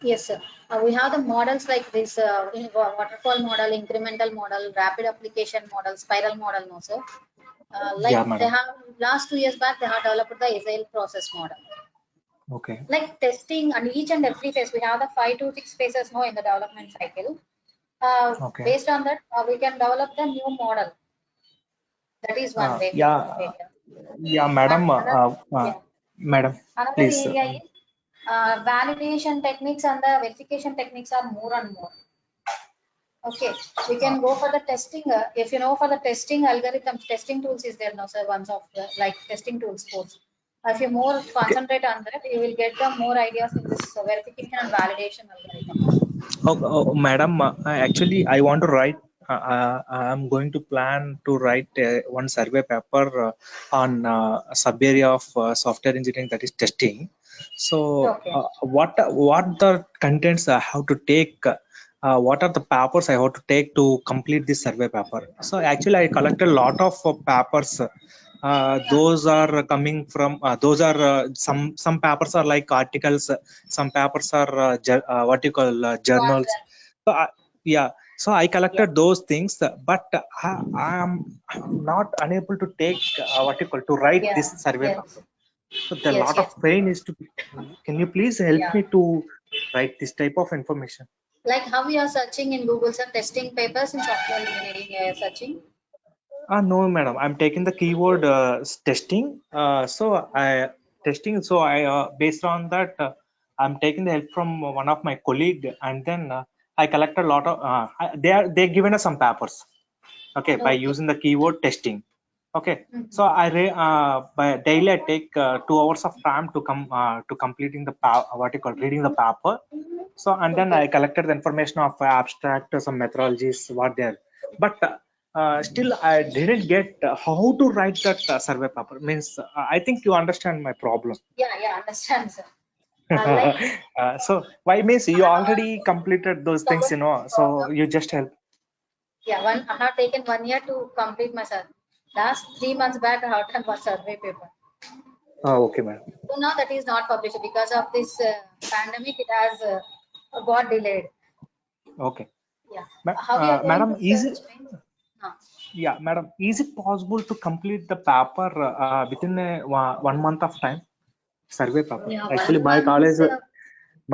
Yes, sir. We have the models like this waterfall model, incremental model, rapid application model, spiral model, no, sir. Like Yeah, they madam. have last 2 years back, they have developed the agile process model. Okay. Like testing and each and every phase, we have the 5 to 6 phases no in the development cycle. Okay. Based on that, we can develop the new model. That is one way, Yeah. area. Yeah, And madam. another, yeah, Madam, another please. area is validation techniques and the verification techniques are more and more. Okay, we can go for the testing. If you know for the testing algorithms, testing tools is there now, sir. Ones of the, like testing tools course. If you more Okay. concentrate on that, you will get the more ideas in this verification and validation algorithm. Madam, actually, I want to write I'm going to plan to write one survey paper on sub area of software engineering, that is testing. So Okay. what the contents I have to take? What are the papers I have to take to complete this survey paper? So actually, I collected a lot of papers. Those are coming from some papers are like articles, some papers are what you call journals. So yeah, so I collected those things, but I am not unable to take what you call to write Yeah. this survey Yes. paper. So the Yes. lot Yes. of pain is to. Can you please help Yeah. me to write this type of information? Like how we are searching in Google, sir, testing papers in software engineering, searching. No, madam. I'm taking the keyword testing. So I based on that, I'm taking the help from one of my colleague, and then I collected a lot of. They given us some papers. Okay, by Okay. using the keyword testing. Okay, Mhm. so by daily I take 2 hours of time to completing the what you call reading the paper. So and then I Okay. collected the information of abstract, some methodologies, what there. But still, I didn't get how to write that survey paper. Means I think you understand my problem. Yeah. Yeah. Understand, sir. Like So why means you I already completed those things, so problem. you just help. Yeah. I have taken 1 year to complete my survey. Last 3 months back, I have done one survey paper. Okay, ma'am. So now that is not published because of this pandemic. It has got delayed. Okay. Yeah. How we are going Madam, to search means? No. yeah, madam, is it possible to complete the paper within one month of time? Survey paper. Yeah. Actually, 1 month.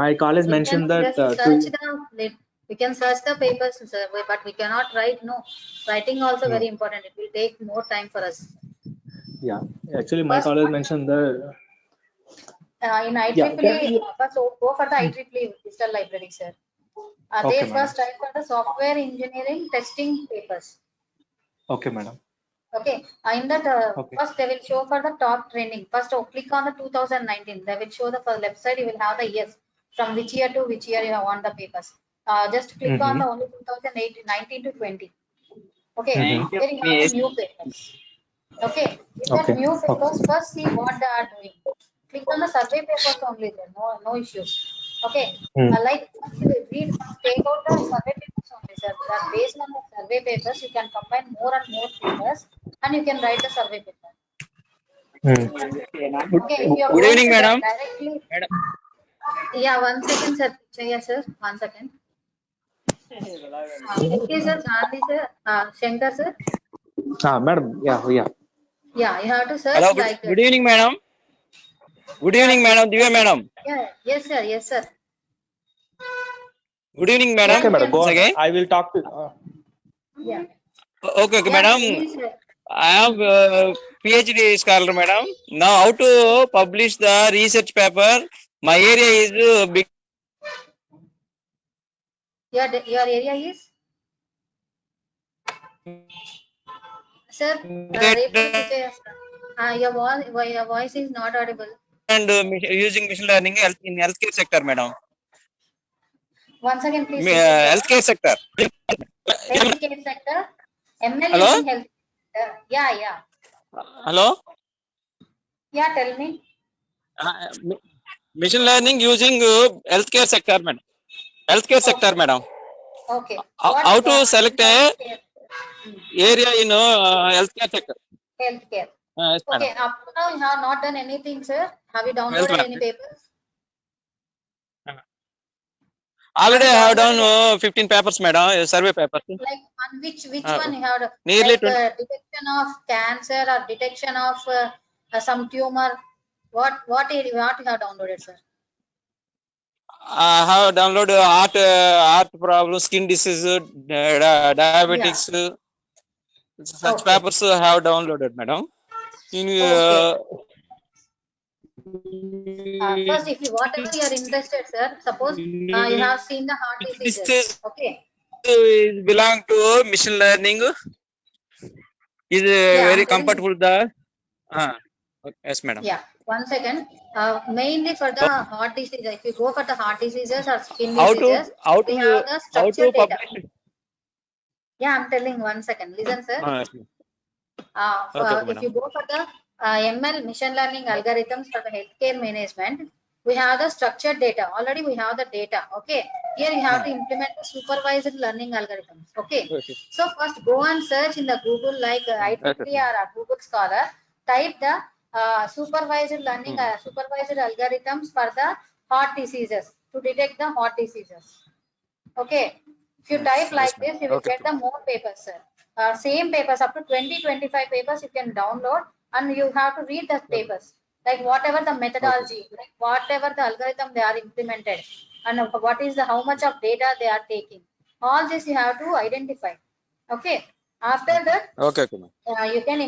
my college We can mentioned that just search we can search the papers, sir, but we cannot write. No, writing also very important. It will take more time for us. Yeah, actually, my First, college mentioned that. in Yeah, IEEE, first go for the IEEE digital library, sir. They okay, madam. first try for the software engineering testing papers. Okay, madam. Okay, in that Okay. first they will show for the top trending. First, click on the 2019. They will show the for left side. You will have the years from which year to which year you have won the papers. Just click on the only 2019 to 20. Okay, there you have the new papers. Okay, in that Okay. new papers, Okay. first see what they are doing. Click on the survey papers only there. No issues. Okay, like first you will read, first take out the survey papers only, sir. That based on the survey papers, you can combine more and more papers, and you can write the survey paper. Okay, if you are Good going evening, to madam. directly, yeah, 1 second, sir. Yes, sir. 1 second. Okay, sir. Gandhi, sir. Shankar, sir. Madam. Yeah, yeah. Yeah, you have to search Hello, like good evening, madam. Good yeah, evening, madam. Divya, madam. yeah, yes, sir. Yes, sir. Good evening, Yeah, Okay, madam. you madam. can. Go Once on. again. I will talk to. Yeah, Okay, yeah. madam. Tell me, sir. I am PhD scholar, madam. Now, how to publish the research paper? My area is big. Your area is, sir. Repeat it, sir. Your voice is not audible. And using machine learning in healthcare sector, madam. Once again, please repeat that. Healthcare sector. Healthcare sector. ML Hello. using health. Yeah, yeah, Hello. yeah. Tell me. Machine learning using healthcare sector, madam. Healthcare sector, Okay, madam. okay. How to What select is a healthcare? area in healthcare sector? Healthcare. Yes, madam. Okay, up to now you have not done anything, sir. Have you Health downloaded any learning. papers? Have Already you I have downloaded done 15 papers, madam. Survey papers. like on which Uh, one you have nearly like 20. detection of cancer or detection of some tumor? What you have downloaded, sir? I have downloaded heart problem, skin disease, diabetics. Such Okay, papers I have downloaded, madam. In okay. First, if you whatever you are interested, sir. Suppose you have seen the heart this diseases. Okay. is belong to machine learning. Is Yeah, I'm very telling you. comfortable. The okay, yes, madam. Yeah. 1 second. Mainly for the heart disease. If you go for the heart diseases or skin How diseases, we have the to structured data. publish? Yeah, I'm telling 1 second. Listen, sir. Okay, If you go for the ML machine learning algorithms for the healthcare management, we have the structured data. Already we have the data. Okay. Here you have to implement the supervised learning algorithms. Okay. So first go and search in the Google like IEEE or Google Scholar. Type the supervised learning supervised algorithms for the heart diseases to detect the heart diseases. Okay. If you type like this, you will get the more papers, sir. Same papers, up to 20-25 papers you can download, and you have to read the papers. Like whatever the methodology, like whatever the algorithm they are implemented, and what is the how much of data they are taking. All this you have to identify. Okay. After that, you can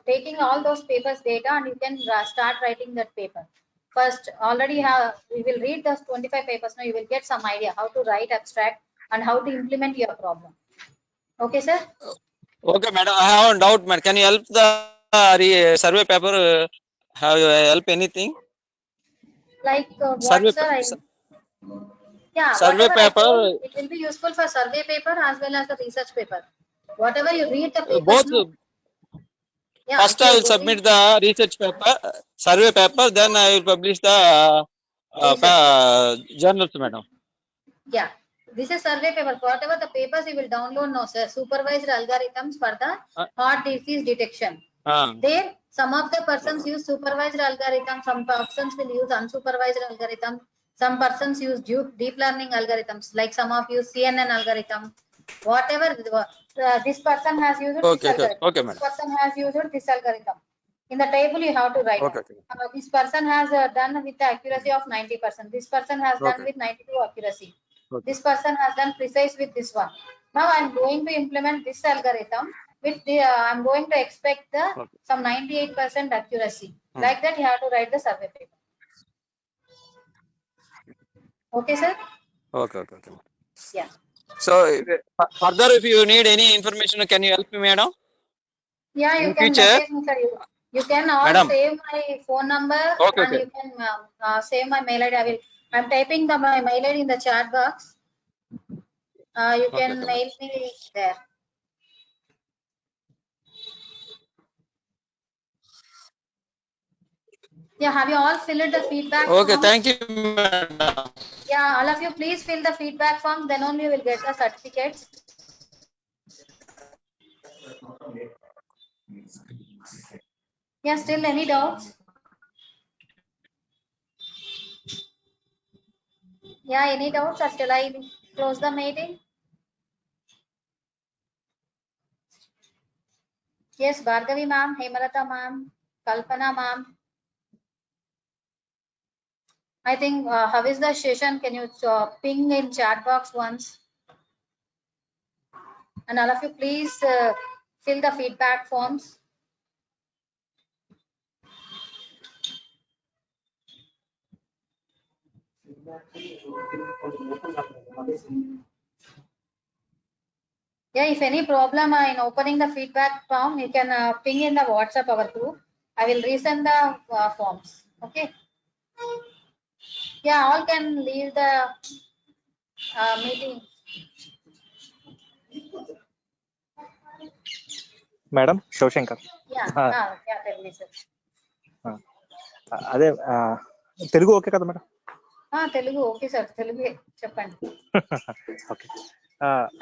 taking all those papers data, and you can start writing that paper. First, already we will read those 25 papers. Now you will get some idea how to write abstract and how to implement your problem. Okay, sir? Okay, madam. I have a doubt, madam. Can you help the survey paper? Have you help anything? Like what, Survey sir? Yeah, survey whatever I paper. told, it will be useful for survey paper as well as the research paper. Whatever you read the papers, Both. no? Yeah, First, I will submit the research paper, survey paper. Then I will publish the journals, madam. Yeah, this is survey paper. Whatever the papers you will download, no, sir. Supervised algorithms for the heart disease detection. There, some of the persons use supervised algorithm, some persons will use unsupervised algorithm, some persons use deep learning algorithms, like some of use CNN algorithm. Whatever this person has used this algorithm, this person has used this algorithm. In the table you have to write. This person has done with the accuracy of 90%. This person has done with 92 accuracy. This person has done precise with this one. Now I'm going to implement this algorithm with the I'm going to expect the some 98% accuracy. Like that you have to write the survey paper. Okay, sir? Okay. Yeah. So further, if you need any information, can you help me, madam? Yeah, you can message me, sir. You can all save my phone number and you can save my mail ID. I'm typing my mail ID in the chat box. You can mail me there. Yeah, have you all filled the feedback Okay, form? thank you, madam. Yeah, all of you please fill the feedback form, then only you will get the certificates. Yeah, still any doubts? Yeah, any doubts or shall I close the meeting? Yes, Bhargavi ma'am, Hemalata ma'am, Kalpana ma'am. I think how is the session? Can you ping in chat box once? And all of you please fill the feedback forms. Yeah, if any problem in opening the feedback form, you can ping in the WhatsApp our group. I will resend the forms. Okay. Yeah, all can leave the meeting. Madam Shivashankar tell me, sir. అదే Telugu okay కదా madam? Telugu okay sir, Telugu చెప్పండి. Okay,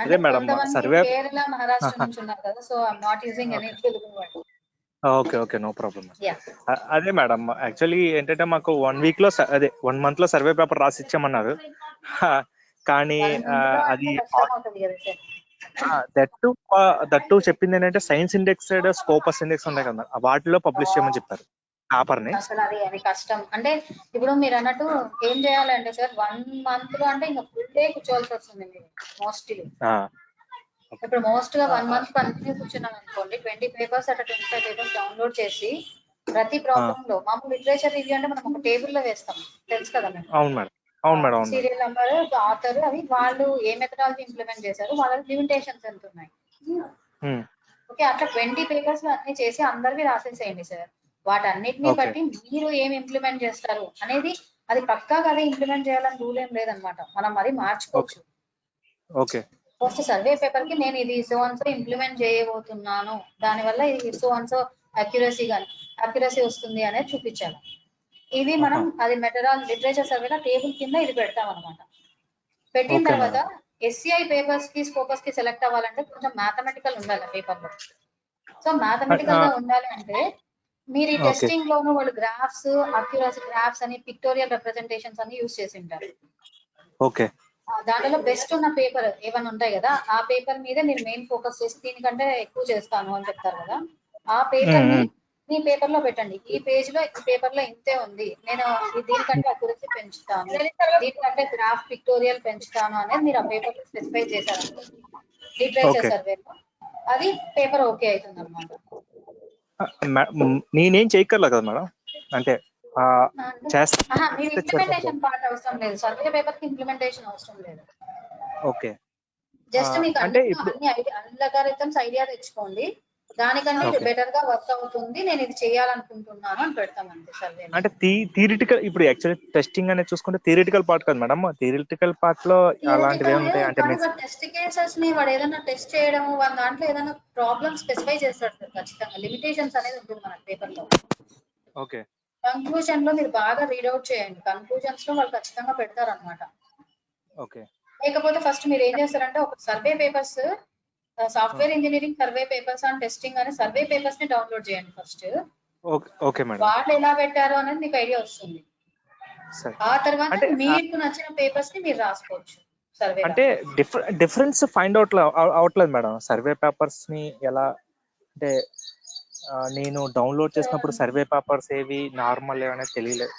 అదే madam survey Kerala Maharashtra నుంచి ఉన్నారు కదా, so I'm not using any Telugu word. Okay, no problem. అదే madam, actually ఏంటంటే మాకు 1 week లో అదే 1 month లో సర్వే పేపర్ రాసి ఇచ్చామన్నారు. కానీ అది దట్టు చెప్పింది ఏంటంటే సైన్స్ ఇండెక్స్డ్ స్కోపస్ ఇండెక్స్ ఉంటాయి కదా, వాటిలో పబ్లిష్ చేయమని చెప్పారు పేపర్ ని. అసలు అది కష్టం. అంటే ఇప్పుడు మీరు అన్నట్టు ఏం చేయాలంటే సార్, 1 month లో అంటే ఇంకా ఫుల్ డే కూర్చోవాల్సి వస్తుంది మీరు మోస్ట్లీ. ఇప్పుడు మోస్ట్ గా 1 month కంటిన్యూ కూర్చున్నాం అనుకోండి, 20 papers అట్లా 25 papers డౌన్లోడ్ చేసి ప్రతి ప్రాబ్లం లో మామూలు లిటరేచర్ రివ్యూ అంటే మనం ఒక టేబుల్ లో వేస్తాం, తెలుసు కదా మేడం? అవును మేడం. సీరియల్ నెంబర్, ఆథర్, అవి వాళ్ళు ఏ మెథడాలజీ ఇంప్లిమెంట్ చేశారు, వాళ్ళ లిమిటేషన్స్ ఎంత ఉన్నాయి. ఓకే, అట్లా 20 papers అన్ని చేసి అందరివి రాసేసేయండి సార్. వాటన్నిటిని బట్టి మీరు ఏం ఇంప్లిమెంట్ చేస్తారు అనేది, అది పక్కాగా అదే ఇంప్లిమెంట్ చేయాలని రూల్ ఏం లేదనమాట, మనం అది మార్చుకోవచ్చు. ఓకే. ఫస్ట్ సర్వే పేపర్ కి నేను ఇది సో అండ్ సో ఇంప్లిమెంట్ చేయబోతున్నాను, దానివల్ల ఇది సో అండ్ సో అక్యురసీ వస్తుంది అనేది చూపించాలి. ఇది మనం అది లిటరేచర్ సర్వేలో టేబుల్ కింద ఇది పెడతాం అనమాట. పెట్టిన తర్వాత SCI పేపర్స్ కి స్కోపస్ కి సెలెక్ట్ అవ్వాలంటే కొంచెం మ్యాథమెటికల్ ఉండాలి పేపర్ లో. సో మ్యాథమెటికల్ గా ఉండాలి అంటే మీరు ఈ టెస్టింగ్ లోను వాళ్ళు గ్రాఫ్స్, అక్యురసీ గ్రాఫ్స్ అని, పిక్టోరియల్ రిప్రజెంటేషన్స్ అని యూజ్ చేసి ఉంటారు. ఓకే, దానిలో బెస్ట్ ఉన్న పేపర్ ఏమైనా ఉంటాయి కదా, ఆ పేపర్ మీదే మీరు మెయిన్ ఫోకస్ చేసి దీనికంటే ఎక్కువ చేస్తాను అని చెప్తారు కదా, ఆ పేపర్ ని మీ పేపర్ లో పెట్టండి. ఈ పేజ్ లో ఈ పేపర్ లో ఇంతే ఉంది, నేను దీనికంటే అక్యురసీ పెంచుతాను, దీనికంటే గ్రాఫ్ పిక్టోరియల్ పెంచుతాను అనేది మీరు ఆ పేపర్ లో స్పెసిఫై చేశారు లిటరేచర్ సర్వేలో, అది పేపర్ ఓకే అవుతుంది అనమాట. నేనేం చేయక్కర్లే కదా మేడం, అంటే మీరు ఇంప్లిమెంటేషన్ పార్ట్ అవసరం లేదు, సర్వే పేపర్ కి ఇంప్లిమెంటేషన్ అవసరం లేదు. ఓకే, జస్ట్ మీకు అన్ని అల్గారిథమ్స్ ఐడియా తెచ్చుకోండి, దానికంటే ఇది బెటర్ గా వర్క్ అవుతుంది, నేను ఇది చేయాలనుకుంటున్నాను అని పెడతామండి సర్వే. అంటే థియరిటికల్, ఇప్పుడు యాక్చువల్లీ టెస్టింగ్ అనేది చూసుకుంటే థియరిటికల్ పార్ట్ కదా మేడం, థియరిటికల్ పార్ట్ లో అలాంటివి ఉంటాయి అంటే టెస్ట్ కేసెస్ ని వాడు ఏదైనా టెస్ట్ చేయడం, వాళ్ళ దాంట్లో ఏదైనా ప్రాబ్లమ్ స్పెసిఫై చేస్తాడు ఖచ్చితంగా, లిమిటేషన్స్ అనేది ఉంటుంది మన పేపర్ లో. ఓకే, కంక్లూజన్ లో మీరు బాగా రీడౌట్ చేయండి, కన్క్లూజన్స్ లో వాళ్ళు ఖచ్చితంగా పెడతారు అనమాట. ఓకే, లేకపోతే ఫస్ట్ మీరు ఏం చేస్తారంటే ఒక survey papers, software engineering survey papers and testing అనే సర్వే పేపర్స్ ని డౌన్లోడ్ చేయండి ఫస్ట్. ఓకే మేడం, వాళ్ళు ఎలా పెట్టారు అనేది మీకు ఐడియా వస్తుంది. ఆ తర్వాత మీకు నచ్చిన పేపర్స్ ని మీరు రాసుకోవచ్చు సర్వే. అంటే డిఫరెన్స్ ఫైండ్ అవట్లేదు మేడం సర్వే పేపర్స్ ని ఎలా, అంటే నేను డౌన్లోడ్ చేసినప్పుడు సర్వే పేపర్స్ ఏవి నార్మల్ అనేది తెలియలేదు.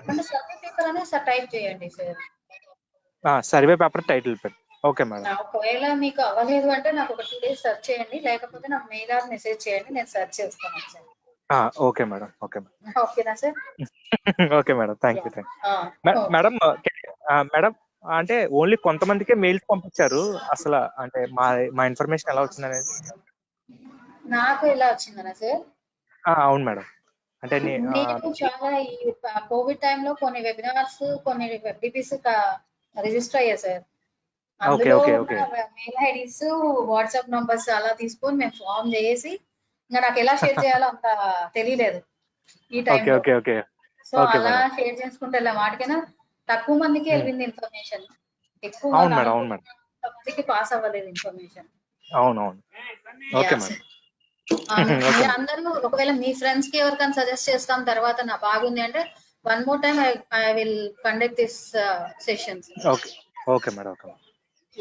అంటే సర్వే పేపర్ అనేది టైప్ చేయండి సార్, సర్వే పేపర్ టైటిల్ పెట్టి. ఓకే మేడం, ఒకవేళ మీకు అవ్వలేదు అంటే నాకు ఒక 2 days సెర్చ్ చేయండి, లేకపోతే నాకు మెయిల్ ఆర్ మెసేజ్ చేయండి, నేను సెర్చ్ చేస్తాను sir. Okay madam, okay madam, ఓకేనా sir? Okay madam, thank you. Madam madam అంటే ఓన్లీ కొంతమందికే మెయిల్స్ పంపించారు, అసలు అంటే మా ఇన్ఫర్మేషన్ ఎలా వచ్చింది అనేది నాకు ఎలా వచ్చిందనా సార్? అవును మేడం, అంటే నేను చాలా ఈ కోవిడ్ టైంలో కొన్ని వెబినార్స్, కొన్ని వెబ్డిపిస్ రిజిస్టర్ అయ్యా సార్. అందులో మెయిల్ ఐడీస్, వాట్సాప్ నంబర్స్ అలా తీసుకొని మేము ఫామ్ చేసి, ఇంకా నాకు ఎలా షేర్ చేయాలో అంత తెలియలేదు ఈ టైంలో. సో అలా షేర్ చేసుకుంటే వెళ్ళాం, వాటికైనా తక్కువ మందికి వెళ్ళింది ఇన్ఫర్మేషన్, ఎక్కువ మందికి పాస్ అవ్వలేదు ఇన్ఫర్మేషన్. అవునవును, ఓకే మేడం. అందరూ ఒకవేళ మీ ఫ్రెండ్స్ కి ఎవరికైనా సజెస్ట్ చేస్తాం తర్వాత నా బాగుంది అంటే, one more time I will conduct this sessions. Okay madam, okay.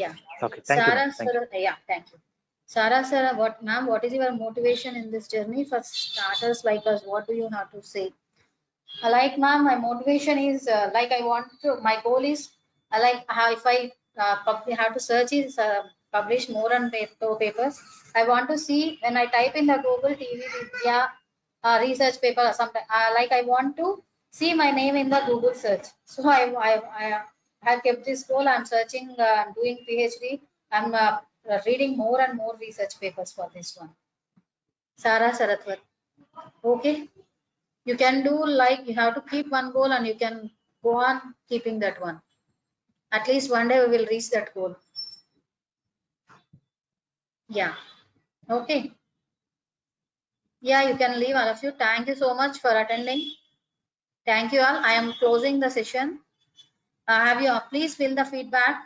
Yeah. Okay, thank you. Sir, yeah, thank you. Sarah sir, what is your motivation in this journey? For starters like us, what do you have to say? Like ma'am, my motivation is like I want to, my goal is like how if I have to search is publish more and papers. I want to see when I type in the Google TV Vidya research paper or something, like I want to see my name in the Google search. So I have kept this goal. I'm searching, doing PhD. I'm reading more and more research papers for this one. Sarah Saratwat. Okay. You can do like, you have to keep one goal and you can go on keeping that one. At least one day we will reach that goal. Yeah. Okay. Yeah, you can leave all of you. Thank you so much for attending. Thank you all. I am closing the session. Have you please fill the feedback